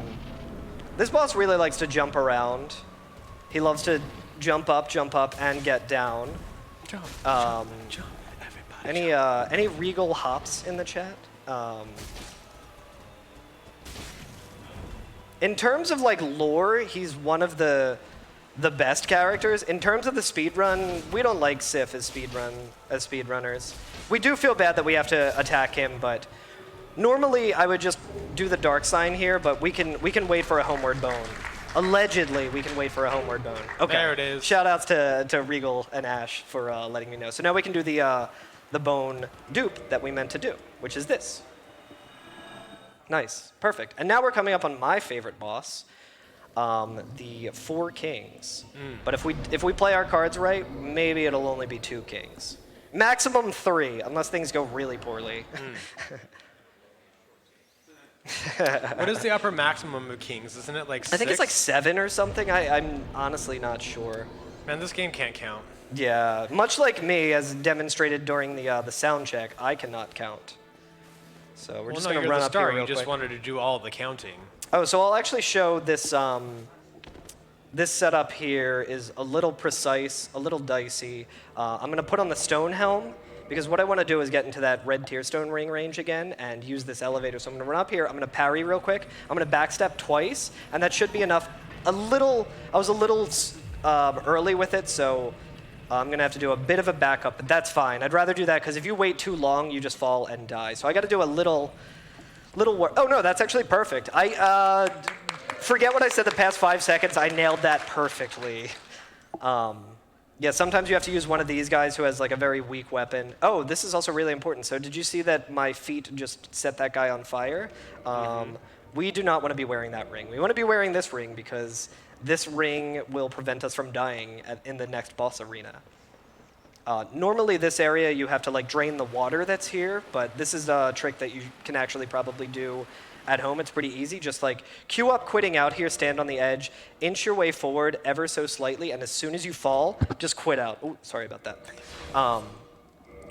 this boss really likes to jump around. He loves to jump up, and get down. Jump, jump, everybody. Any regal hops in the chat? In terms of like lore, he's one of the best characters. In terms of the speedrun, we don't like Sif as speedrunners. We do feel bad that we have to attack him, but normally I would just do the dark sign here, but we can wait for a homeward bone. Allegedly, we can wait for a homeward bone. Okay. There it is. Shout outs to Regal and Ash for letting me know. So now we can do the bone dupe that we meant to do, which is this. Nice, perfect. And now we're coming up on my favorite boss, the 4 kings. But if we play our cards right, maybe it'll only be 2 kings. Maximum 3, unless things go really poorly. What is the upper maximum of kings? Isn't it like 6? I think it's like 7 or something. I'm honestly not sure. Man, this game can't count. Yeah, much like me, as demonstrated during the sound check, I cannot count. So we're just going to run up here real You just quick. wanted to do all the counting. Oh, so I'll actually show this. This setup here is a little precise, a little dicey. I'm going to put on the stone helm, because what I want to do is get into that red tearstone ring range again and use this elevator. So I'm going to run up here. I'm going to parry real quick. I'm going to backstep twice, and that should be enough. I was a little early with it, so I'm going to have to do a bit of a backup, but that's fine. I'd rather do that, because if you wait too long, you just fall and die. So I got to do a little work. Oh, no, that's actually perfect. I forget what I said the past 5 seconds. I nailed that perfectly. Yeah, sometimes you have to use one of these guys who has like a very weak weapon. Oh, this is also really important. So did you see that my feet just set that guy on fire? We do not want to be wearing that ring. We want to be wearing this ring, because this ring will prevent us from dying in the next boss arena. Normally this area you have to like drain the water that's here, but this is a trick that you can actually probably do at home. It's pretty easy. Just like queue up quitting out here, stand on the edge, inch your way forward ever so slightly, and as soon as you fall, just quit out. Oh, sorry about that.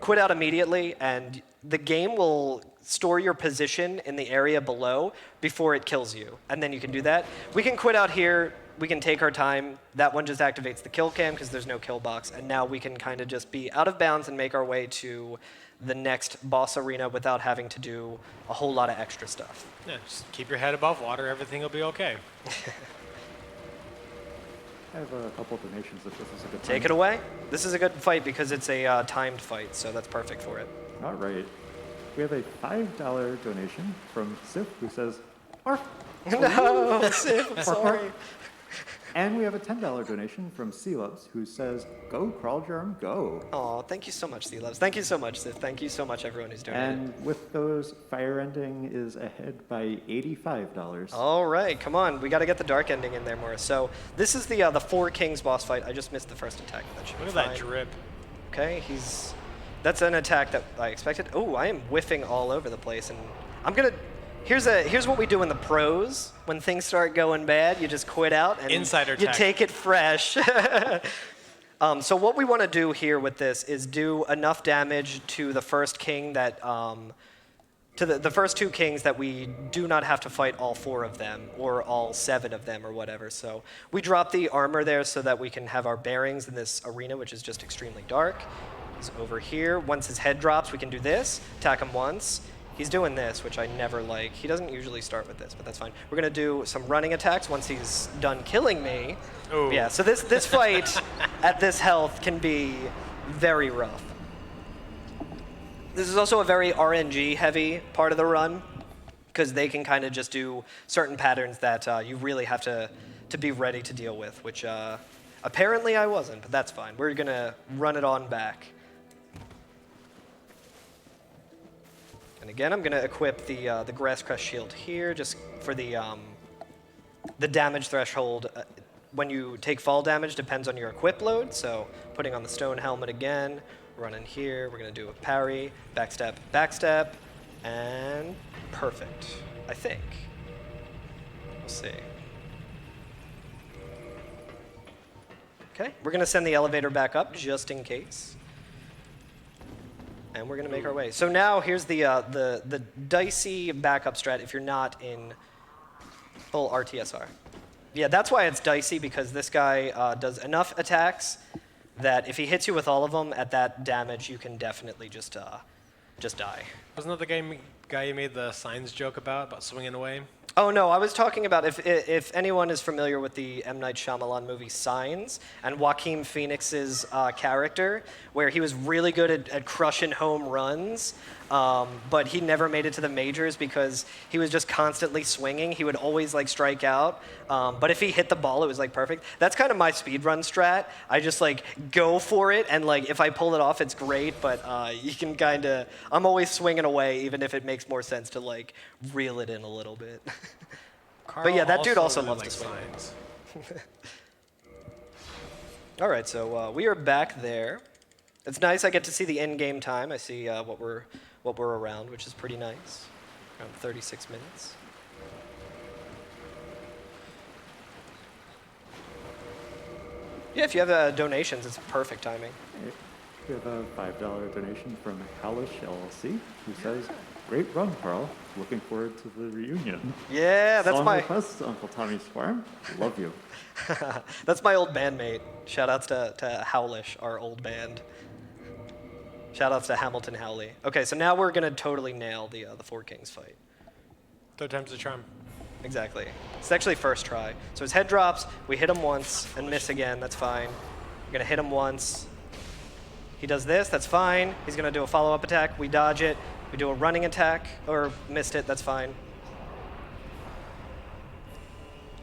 Quit out immediately, and the game will store your position in the area below before it kills you, and then you can do that. We can quit out here. We can take our time. That one just activates the kill cam because there's no kill box, and now we can kind of just be out of bounds and make our way to the next boss arena without having to do a whole lot of extra stuff. Yeah, just keep your head above water. Everything will be okay. I have a couple donations if this is a good time. Take it away. This is a good fight because it's a timed fight, so that's perfect for it. All right. We have a $5 donation from Sif, who says, "Arf." No, Sif, I'm sorry. And we have a $10 donation from C-Loves, who says, "Go, karlgerm, go." Oh, thank you so much, C-Loves. Thank you so much, Sith. Thank you so much, everyone who's donated. And with those, fire ending is ahead by $85. All right, come on. We got to get the dark ending in there more. So this is the 4 Kings boss fight. I just missed the first attack. That should be Look fine. at that drip. Okay, that's an attack that I expected. Oh, I am whiffing all over the place, and I'm gonna. Here's what we do in the pros. When things start going bad, you just quit out and Insider you tech. take it fresh. So what we want to do here with this is do enough damage to the first king that to the first 2 kings that we do not have to fight all 4 of them or all 7 of them or whatever. So we drop the armor there so that we can have our bearings in this arena, which is just extremely dark. He's over here. Once his head drops, we can do this, attack him once. He's doing this, which I never like. He doesn't usually start with this, but that's fine. We're gonna do some running attacks once he's done killing me. Ooh. Yeah, so this fight at this health can be very rough. This is also a very RNG heavy part of the run, because they can kind of just do certain patterns that you really have to be ready to deal with, which apparently I wasn't, but that's fine. We're gonna run it on back. And again, I'm gonna equip the Grass Crest Shield here, just for the damage threshold. When you take fall damage, depends on your equip load. So putting on the stone helmet again, running here. We're gonna do a parry, backstep, and perfect. I think. We'll see. Okay, we're gonna send the elevator back up just in case. And we're gonna make our way. So now here's the dicey backup strat if you're not in full RTSR. Yeah, that's why it's dicey, because this guy does enough attacks that if he hits you with all of them at that damage, you can definitely just die. Wasn't that the guy you made the signs joke about swinging away? Oh no, I was talking about if anyone is familiar with the M. Night Shyamalan movie Signs and Joaquin Phoenix's character, where he was really good at crushing home runs, but he never made it to the majors because he was just constantly swinging. He would always like strike out, but if he hit the ball, it was like perfect. That's kind of my speedrun strat. I just like go for it, and like if I pull it off, it's great. But you can kind of, I'm always swinging away, even if it makes more sense to like reel it in a little bit. But yeah, that dude also really loves to swing. signs. All right, so we are back there. It's nice. I get to see the in-game time. I see what we're around, which is pretty nice. Around 36 minutes. Yeah, if you have donations, it's perfect timing. We have a $5 donation from Hellish LLC, who says, "Great run, Carl. Looking forward to the reunion." Yeah, that's Song my request, Uncle Tommy's Farm. Love you. that's my old bandmate. Shout outs to Howlish, our old band. Shout outs to Hamilton Howley. Okay, so now we're gonna totally nail the 4 Kings fight. Third time's the charm. Exactly. It's actually first try. So his head drops, we hit him once and miss again, that's fine. We're gonna hit him once. He does this, that's fine. He's gonna do a follow-up attack, we dodge it. We do a running attack, or missed it, that's fine.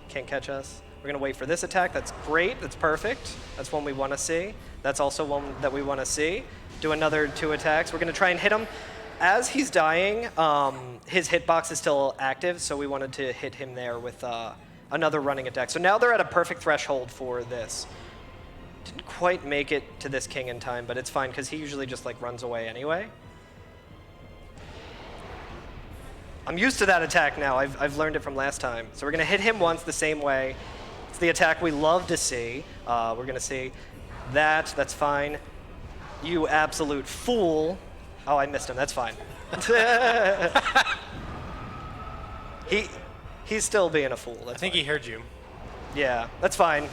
Can't catch us. We're gonna wait for this attack, that's great, that's perfect. That's one we wanna see. That's also one that we wanna see. Do another 2 attacks. We're gonna try and hit him. As he's dying, his hitbox is still active, so we wanted to hit him there with another running attack. So now they're at a perfect threshold for this. Didn't quite make it to this king in time, but it's fine, because he usually just like runs away anyway. I'm used to that attack now. I've learned it from last time. So we're gonna hit him once the same way. It's the attack we love to see. We're gonna see that, that's fine. You absolute fool. Oh, I missed him, that's fine. He's still being a fool, that's I think fine. he heard you. Yeah, that's fine.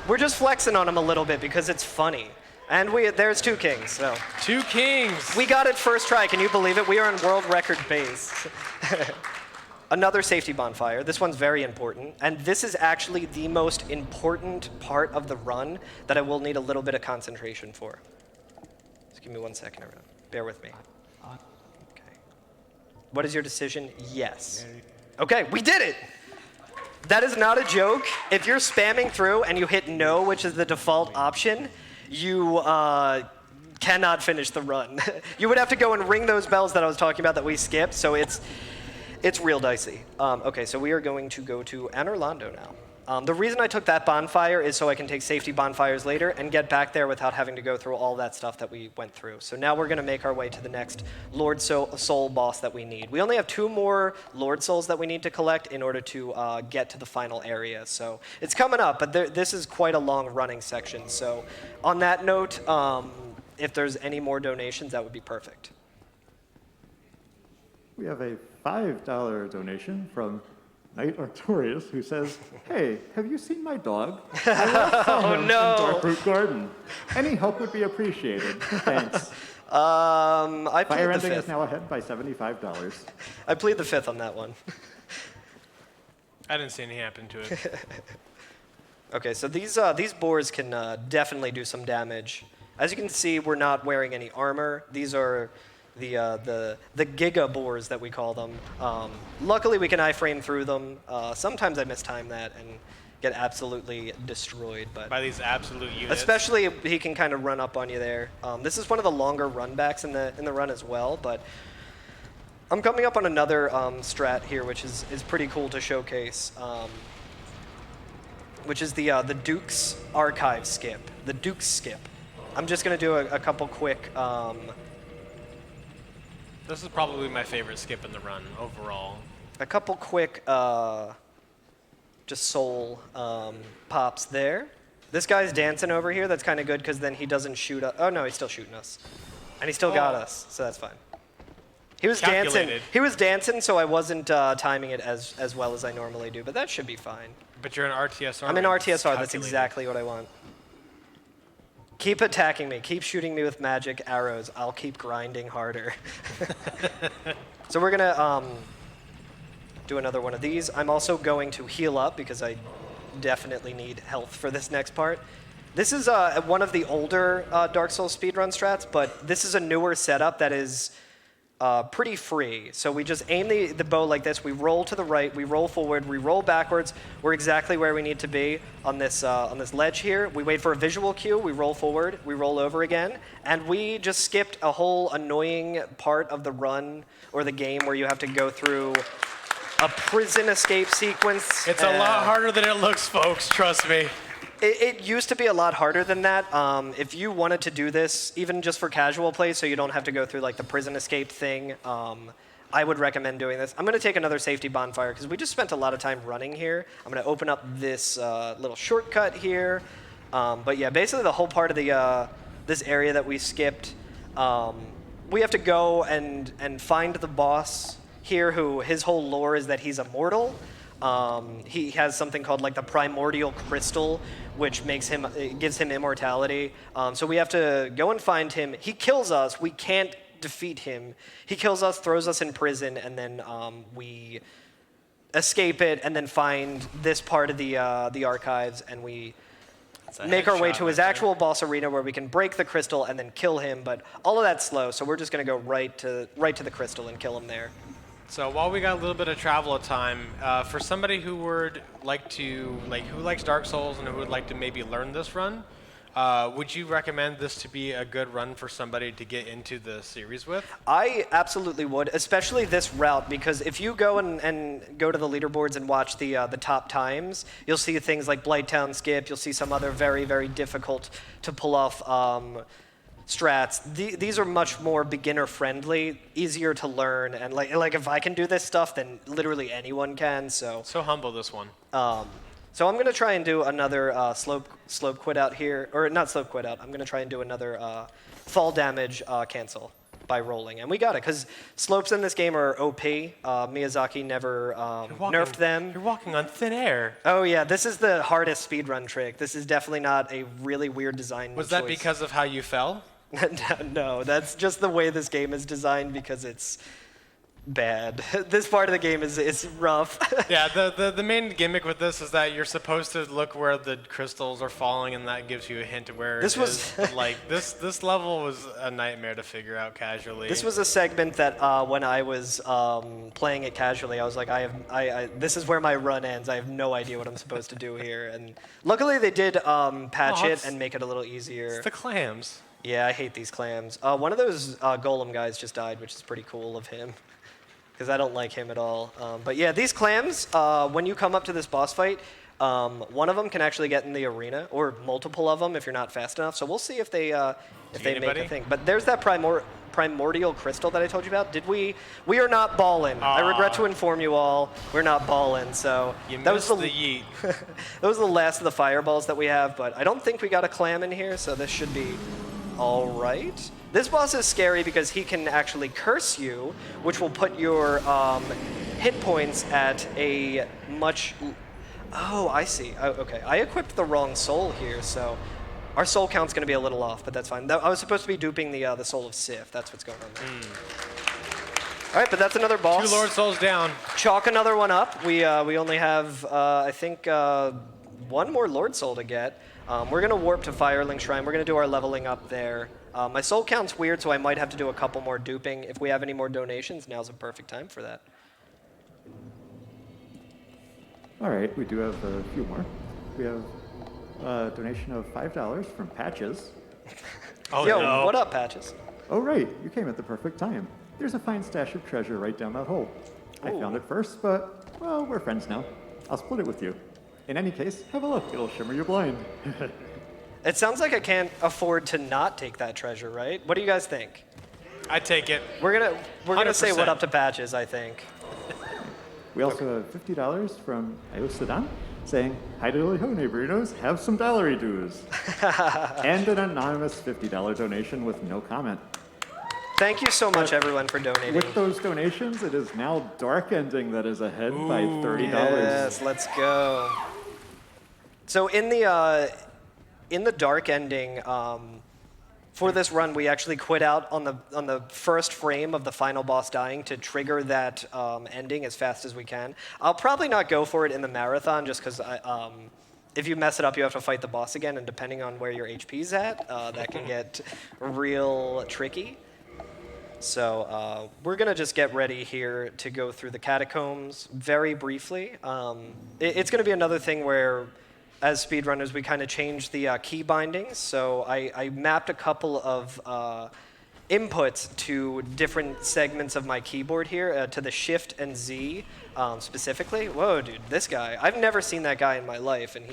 We're just flexing on him a little bit because it's funny. And there's 2 kings, so. 2 kings! We got it first try, can you believe it? We are in world record base. Another safety bonfire. This one's very important. And this is actually the most important part of the run that I will need a little bit of concentration for. Just give me 1 second, everyone. Bear with me. Okay. What is your decision? Yes. Okay, we did it! That is not a joke. If you're spamming through and you hit no, which is the default option, you cannot finish the run. You would have to go and ring those bells that I was talking about that we skipped, so it's real dicey. Okay, so we are going to go to Anorlando now. The reason I took that bonfire is so I can take safety bonfires later and get back there without having to go through all that stuff that we went through. So now we're going to make our way to the next Lord Soul boss that we need. We only have 2 more Lord Souls that we need to collect in order to get to the final area. So it's coming up, but this is quite a long running section. So on that note, if there's any more donations, that would be perfect. We have a $5 donation from Knight Artorius, who says, "Hey, have you seen my dog? I last saw him in Darkroot Garden. Any help would be appreciated. Thanks." I plead Fire the Ending is fifth. now ahead by $75. I plead the fifth on that one. I didn't see anything happen to it. Okay, so these boars can definitely do some damage. As you can see, we're not wearing any armor. These are the giga boars that we call them. Luckily, we can iframe through them. Sometimes I mistime that and get absolutely destroyed. But By these absolute units. especially, he can kind of run up on you there. This is one of the longer runbacks in the run as well. But I'm coming up on another strat here, which is pretty cool to showcase. Which is the Duke's Archive skip, the Duke's skip. I'm just going to do a couple quick. This is probably my favorite skip in the run overall. A couple quick just soul pops there. This guy's dancing over here. That's kind of good because then he doesn't shoot us. Oh no, he's still shooting us, and he still got us, so that's fine. He was dancing. Calculated. He was dancing, so I wasn't timing it as well as I normally do, but that should be fine. But you're in RTSR. I'm in right? It's RTSR. That's calculated. exactly what I want. Keep attacking me. Keep shooting me with magic arrows. I'll keep grinding harder. So we're going to do another one of these. I'm also going to heal up because I definitely need health for this next part. This is one of the older Dark Souls speedrun strats, but this is a newer setup that is pretty free. So we just aim the bow like this. We roll to the right, we roll forward, we roll backwards. We're exactly where we need to be on this ledge here. We wait for a visual cue, we roll forward, we roll over again, and we just skipped a whole annoying part of the run or the game where you have to go through a prison escape sequence. It's a lot harder than it looks, folks. Trust me. It used to be a lot harder than that. If you wanted to do this, even just for casual play, so you don't have to go through like the prison escape thing, I would recommend doing this. I'm going to take another safety bonfire because we just spent a lot of time running here. I'm going to open up this little shortcut here. But yeah, basically the whole part of this area that we skipped, we have to go and find the boss here who his whole lore is that he's immortal. He has something called like the primordial crystal, which gives him immortality. So we have to go and find him. He kills us. We can't defeat him. He kills us, throws us in prison, and then we escape it, and then find this part of the archives, and we make our way to his actual boss arena where we can break the crystal and then kill him. But all of that's slow, so we're just gonna go right to the crystal and kill him there. So while we got a little bit of travel time, for somebody who would who likes Dark Souls and who would like to maybe learn this run, would you recommend this to be a good run for somebody to get into the series with? I absolutely would, especially this route, because if you go and go to the leaderboards and watch the top times, you'll see things like Blighttown Skip. You'll see some other very, very difficult to pull off strats. These are much more beginner friendly, easier to learn, and like if I can do this stuff, then literally anyone can. So humble, this one. So I'm gonna try and do another slope quit out here, or not slope quit out. I'm gonna try and do another fall damage cancel by rolling, and we got it because slopes in this game are OP. Miyazaki never nerfed them. You're walking on thin air. Oh yeah, this is the hardest speedrun trick. This is definitely not a really weird design. Was that because of how you fell? No, that's just the way this game is designed because it's bad. This part of the game is rough. Yeah, the main gimmick with this is that you're supposed to look where the crystals are falling, and that gives you a hint of where This it was- is. But, like this level was a nightmare to figure out casually. This was a segment that when I was playing it casually, I was like, this is where my run ends. I have no idea what I'm supposed to do here. And luckily they did patch it and make it a little easier. It's the clams. Yeah, I hate these clams. One of those golem guys just died, which is pretty cool of him. Because I don't like him at all. But yeah, these clams, when you come up to this boss fight, one of them can actually get in the arena, or multiple of them if you're not fast enough. So we'll see if they make anybody? a thing. But there's that primordial crystal that I told you about. We are not ballin'. I regret to inform you all, we're not ballin'. So You that was missed the yeet. that was the last of the fireballs that we have. But I don't think we got a clam in here, so this should be all right. This boss is scary because he can actually curse you, which will put your hit points at a much... Oh, I see. Oh, okay. I equipped the wrong soul here, so our soul count's going to be a little off, but that's fine. I was supposed to be duping the soul of Sif. That's what's going on there. All right, but that's another boss. 2 Lord Souls down. Chalk another one up. We only have, I think, one more Lord Soul to get. We're going to warp to Firelink Shrine. We're going to do our leveling up there. My soul count's weird, so I might have to do a couple more duping. If we have any more donations, now's a perfect time for that. All right, we do have a few more. We have a donation of $5 from Patches. Oh Yo, no. what up, Patches? Oh, right, you came at the perfect time. There's a fine stash of treasure right down that hole. I found it first, but, well, we're friends now. I'll split it with you. In any case, have a look. It'll shimmer you blind. It sounds like I can't afford to not take that treasure, right? What do you guys think? I take it. We're gonna say 100%. what up to Patches, I think. We also have $50 from Iosadan saying, "Hi diddly ho, neighborinos, have some dollary dues." And an anonymous $50 donation with no comment. Thank you so much, everyone, for donating. With those donations, it is now Dark Ending that is ahead by $30. Yes, let's go. So in the dark ending, for this run, we actually quit out on the first frame of the final boss dying to trigger that ending as fast as we can. I'll probably not go for it in the marathon just because if you mess it up, you have to fight the boss again, and depending on where your HP's at, that can get real tricky. So we're going to just get ready here to go through the catacombs very briefly. It's going to be another thing where, as speedrunners, we kind of change the key bindings. So I mapped a couple of inputs to different segments of my keyboard here, to the Shift and Z specifically. Whoa, dude, this guy. I've never seen that guy in my life, and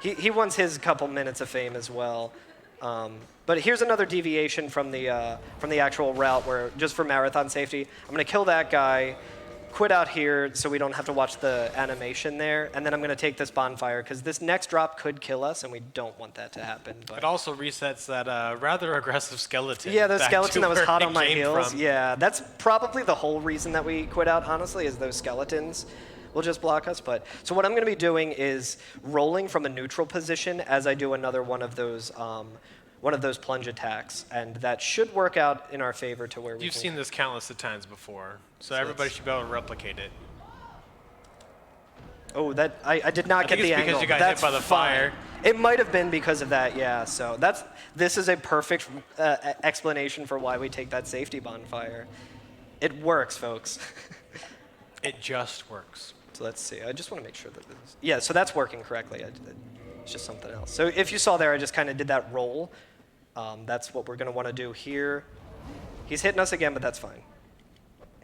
he wants his couple minutes of fame as well. But here's another deviation from the actual route where, just for marathon safety, I'm going to kill that guy, quit out here so we don't have to watch the animation there, and then I'm going to take this bonfire because this next drop could kill us, and we don't want that to happen. But It also resets that rather aggressive skeleton. yeah, the back skeleton to that was where hot it on my came heels. from. Yeah, that's probably the whole reason that we quit out, honestly, is those skeletons will just block us. But so what I'm going to be doing is rolling from a neutral position as I do another one of those plunge attacks, and that should work out in our favor to where we You've can... seen this countless of times before, so So everybody that's- should be able to replicate it. Oh, that I did not I get think the it's angle. because you got That's hit by the fine. fire. It might have been because of that, yeah. So this is a perfect explanation for why we take that safety bonfire. It works, folks. It just works. So let's see. I just want to make sure that this... Yeah, so that's working correctly. It's just something else. So if you saw there, I just kind of did that roll. That's what we're going to want to do here. He's hitting us again, but that's fine.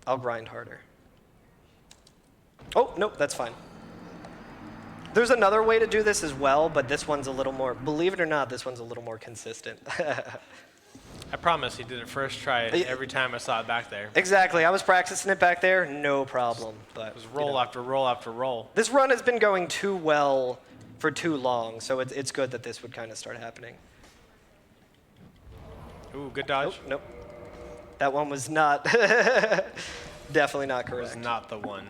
I'll grind harder. Oh, nope, that's fine. There's another way to do this as well, but this one's a little more, believe it or not, this one's a little more consistent. I promise he did it first try every time I saw it back there. It Exactly, I was practicing it back there, no problem. But was roll after roll after roll. this run has been going too well for too long, so it's good that this would kind of start happening. Ooh, good dodge. Nope. That one was not, definitely not Was correct. not the one.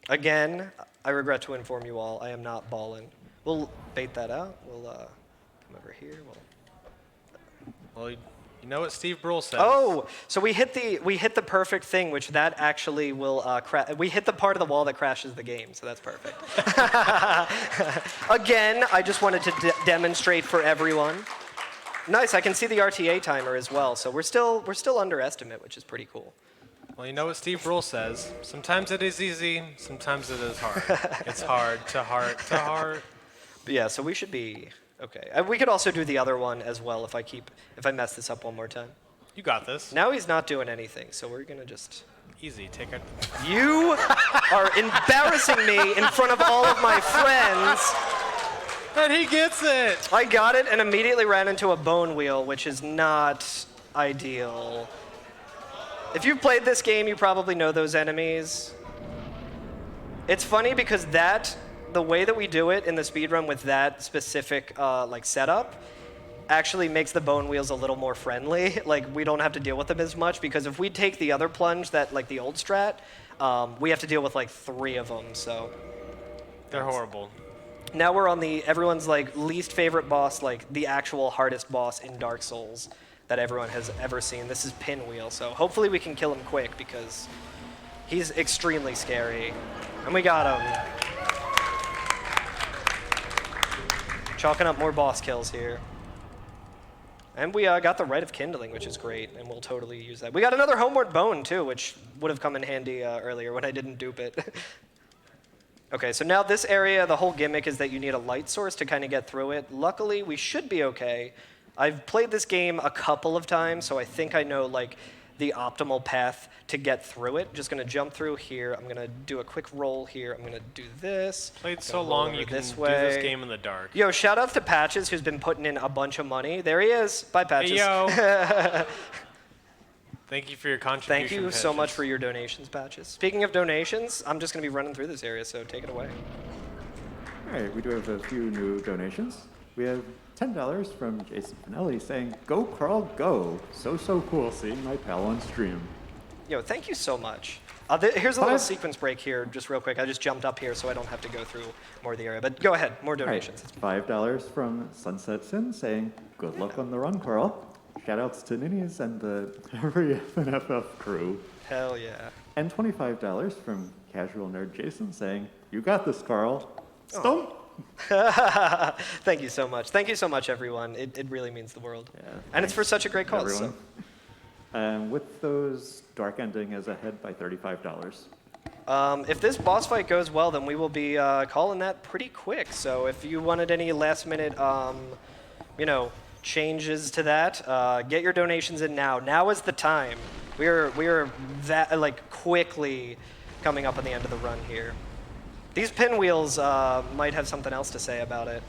Again, I regret to inform you all, I am not balling. We'll bait that out. We'll come over here. Well, You know what Steve Brule says? Oh, so we hit the perfect thing, which that actually will we hit the part of the wall that crashes the game, so that's perfect. Again, I just wanted to demonstrate for everyone. Nice, I can see the RTA timer as well, so we're still under estimate, which is pretty cool. Well, you know what Steve Brule says. Sometimes it is easy, sometimes it is hard. It's hard to heart to heart. But yeah, so we should be okay. We could also do the other one as well if I mess this up one more time. You got this. Now he's not doing anything, so we're gonna just. Easy, take it. You are embarrassing me in front of all of my friends. And he gets it! I got it and immediately ran into a bone wheel, which is not ideal. If you've played this game, you probably know those enemies. It's funny because the way that we do it in the speedrun with that specific setup actually makes the bone wheels a little more friendly. Like, we don't have to deal with them as much, because if we take the other plunge, the old strat, we have to deal with 3 of them, so. They're horrible. Now we're on everyone's least favorite boss, the actual hardest boss in Dark Souls that everyone has ever seen. This is Pinwheel, so hopefully we can kill him quick because he's extremely scary. And we got him. Chalking up more boss kills here. And we got the Rite of Kindling, which is great, and we'll totally use that. We got another Homeward Bone, too, which would have come in handy earlier when I didn't dupe it. Okay, so now this area, the whole gimmick is that you need a light source to kind of get through it. Luckily, we should be okay. I've played this game a couple of times, so I think I know the optimal path to get through it. Just gonna jump through here. I'm gonna do a quick roll here. I'm gonna do this. Played so long you can do this game in the dark. Yo, shout out to Patches, who's been putting in a bunch of money. There he is. Bye, Patches. Hey, yo. Thank you for your contribution. Thank you so much for your donations, Patches. Speaking of donations, I'm just gonna be running through this area, so take it away. All right, we do have a few new donations. We have $10 from Jason Finelli saying, "Go Carl, go! So cool seeing my pal on stream." Yo, thank you so much. Here's a little sequence break here, just real quick. I just jumped up here so I don't have to go through more of the area. But go ahead, more donations. All right, $5 from Sunset Sin saying, "Good luck on the run, Carl." Shoutouts to Ninnies and the every FNFF crew. Hell yeah. And $25 from Casual Nerd Jason saying, "You got this, Carl." Stomp. Thank you so much. Thank you so much, everyone. It really means the world. Yeah, and it's for such a great cause. Everyone. So. With those, Dark Ending is ahead by $35. If this boss fight goes well, then we will be calling that pretty quick. So if you wanted any last minute, changes to that, get your donations in now. Now is the time. We are that quickly coming up on the end of the run here. These pinwheels might have something else to say about it.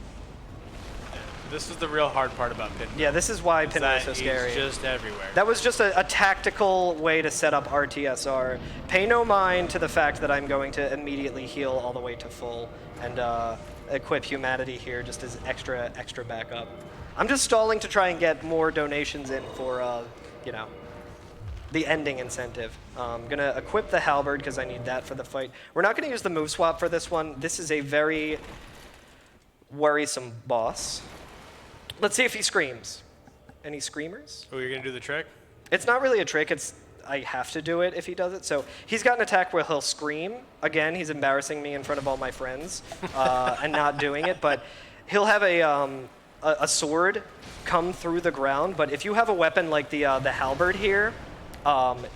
This is the real hard part about Pinwheel. Yeah, this is why Pinwheel is so scary. He's just everywhere. That was just a tactical way to set up RTSR. Pay no mind to the fact that I'm going to immediately heal all the way to full and equip humanity here just as extra backup. I'm just stalling to try and get more donations in for, the ending incentive. I'm going to equip the halberd because I need that for the fight. We're not going to use the move swap for this one. This is a very worrisome boss. Let's see if he screams. Any screamers? Oh, you're going to do the trick? It's not really a trick. I have to do it if he does it. So he's got an attack where he'll scream. Again, he's embarrassing me in front of all my friends and not doing it. But he'll have a sword come through the ground. But if you have a weapon like the halberd here,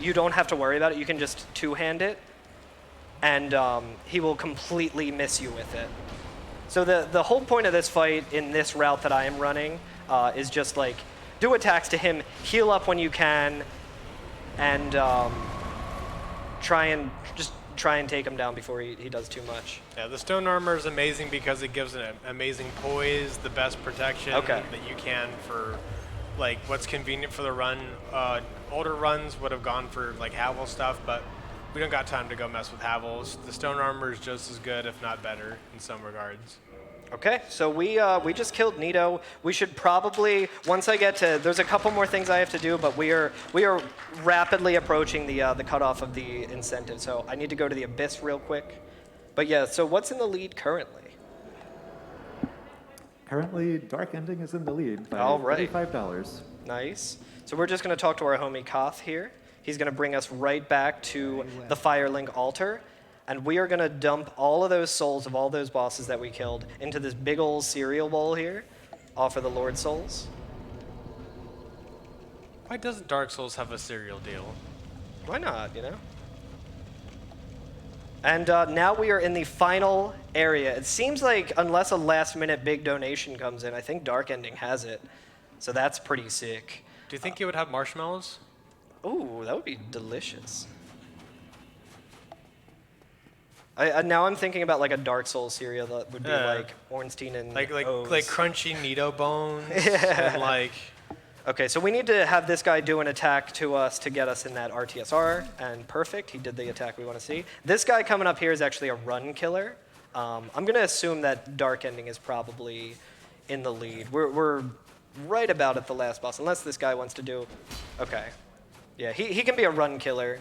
you don't have to worry about it. You can just two-hand it, and he will completely miss you with it. So the whole point of this fight in this route that I am running is just do attacks to him, heal up when you can, and try and take him down before he does too much. Yeah, the stone armor is amazing because it gives an amazing poise, the best protection that you can for what's convenient for the run. Older runs would have gone for Havel stuff, but we don't got time to go mess with Havels. The stone armor is just as good, if not better, in some regards. Okay, so we just killed Nito. We should probably, once I get to, there's a couple more things I have to do, but we are rapidly approaching the cutoff of the incentive. So I need to go to the Abyss real quick. But yeah, so what's in the lead currently? Currently, Dark Ending is in the lead by All right. $35. Nice. So we're just going to talk to our homie Koth here. He's going to bring us right back to the Firelink altar. And we are going to dump all of those souls of all those bosses that we killed into this big old cereal bowl here. Offer the Lord souls. Why doesn't Dark Souls have a cereal deal? Why not, you know? And now we are in the final area. It seems like unless a last-minute big donation comes in, I think Dark Ending has it. So that's pretty sick. Do you think it would have marshmallows? Ooh, that would be delicious. Now I'm thinking about like a Dark Souls cereal that would be like Ornstein and like O's. crunchy Nito bones and like. Okay, so we need to have this guy do an attack to us to get us in that RTSR, and perfect, he did the attack we want to see. This guy coming up here is actually a run killer. I'm going to assume that Dark Ending is probably in the lead. We're right about at the last boss, unless this guy wants to do... Okay. Yeah, he can be a run killer,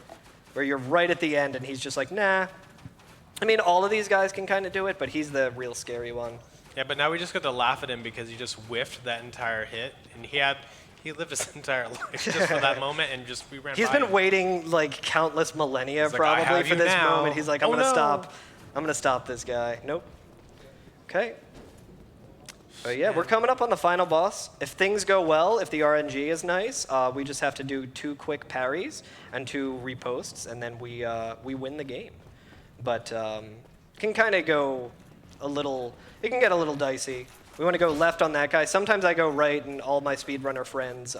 where you're right at the end and he's just like, nah. I mean, all of these guys can kind of do it, but he's the real scary one. Yeah, but now we just got to laugh at him because he just whiffed that entire hit, and he lived his entire life just for that moment, and just we ran. He's by been him. waiting like countless millennia He's like, "I probably have for you this now." moment. He's like, I'm Oh, gonna no. stop. I'm gonna stop this guy. Nope. Okay. But yeah, we're coming up on the final boss. If things go well, if the RNG is nice, we just have to do 2 quick parries and 2 reposts, and then we win the game. But can kind of go a little. It can get a little dicey. We want to go left on that guy. Sometimes I go right, and all my speedrunner friends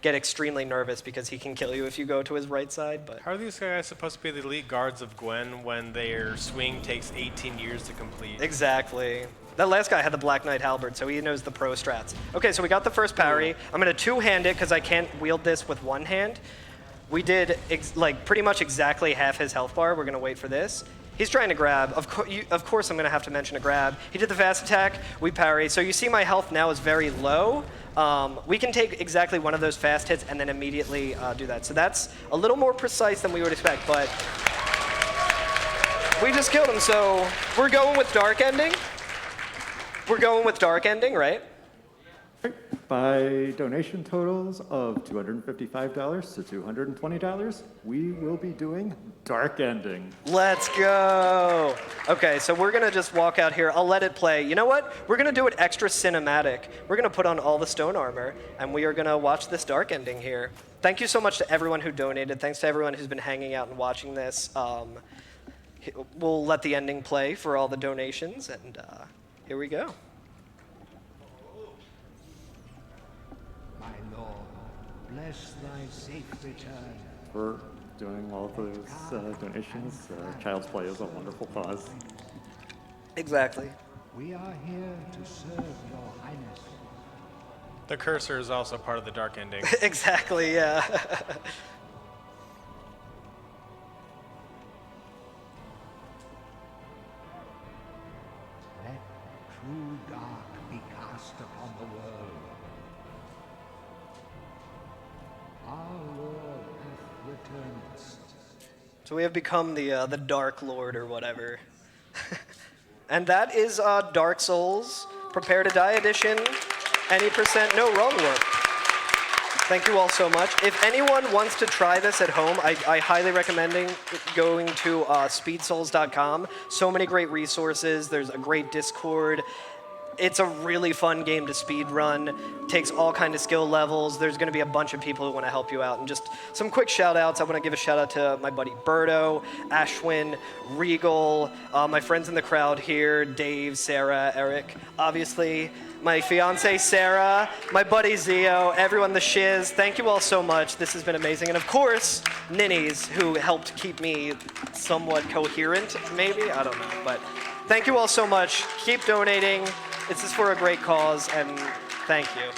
get extremely nervous because he can kill you if you go to his right side. But How are these guys supposed to be the elite guards of Gwen when their swing takes 18 years to complete? exactly. That last guy had the Black Knight halberd, so he knows the pro strats. Okay, so we got the first parry. I'm going to two-hand it because I can't wield this with one hand. We did like pretty much exactly half his health bar. We're going to wait for this. He's trying to grab. Of course, I'm going to have to mention a grab. He did the fast attack. We parry. So you see my health now is very low. We can take exactly one of those fast hits and then immediately do that. So that's a little more precise than we would expect, but we just killed him. So we're going with Dark Ending. We're going with Dark Ending, right? By donation totals of $255 to $220, we will be doing Dark Ending. Let's go. Okay, so we're gonna just walk out here. I'll let it play. You know what? We're gonna do it extra cinematic. We're gonna put on all the stone armor, and we are gonna watch this Dark Ending here. Thank you so much to everyone who donated. Thanks to everyone who's been hanging out and watching this. We'll let the ending play for all the donations, and here we go. My Lord, bless thy safe return. For doing all those donations, Child's Play is a wonderful cause. Exactly. We are here to serve your highness. The cursor is also part of the Dark Ending. Exactly, yeah. Let true dark be cast upon the world. Our Lord hath returned. So we have become the Dark Lord or whatever. And that is Dark Souls Prepare to Die edition. Any percent, no wrong work. Thank you all so much. If anyone wants to try this at home, I highly recommend going to speedsouls.com. So many great resources. There's a great Discord. It's a really fun game to speedrun. Takes all kinds of skill levels. There's going to be a bunch of people who want to help you out. And just some quick shout-outs. I want to give a shout-out to my buddy Berto, Ashwin, Regal, my friends in the crowd here, Dave, Sarah, Eric, obviously, my fiance Sarah, my buddy Zio, everyone, the Shiz. Thank you all so much. This has been amazing. And of course, Ninnies, who helped keep me somewhat coherent, maybe? I don't know. But thank you all so much. Keep donating. This is for a great cause, and thank you.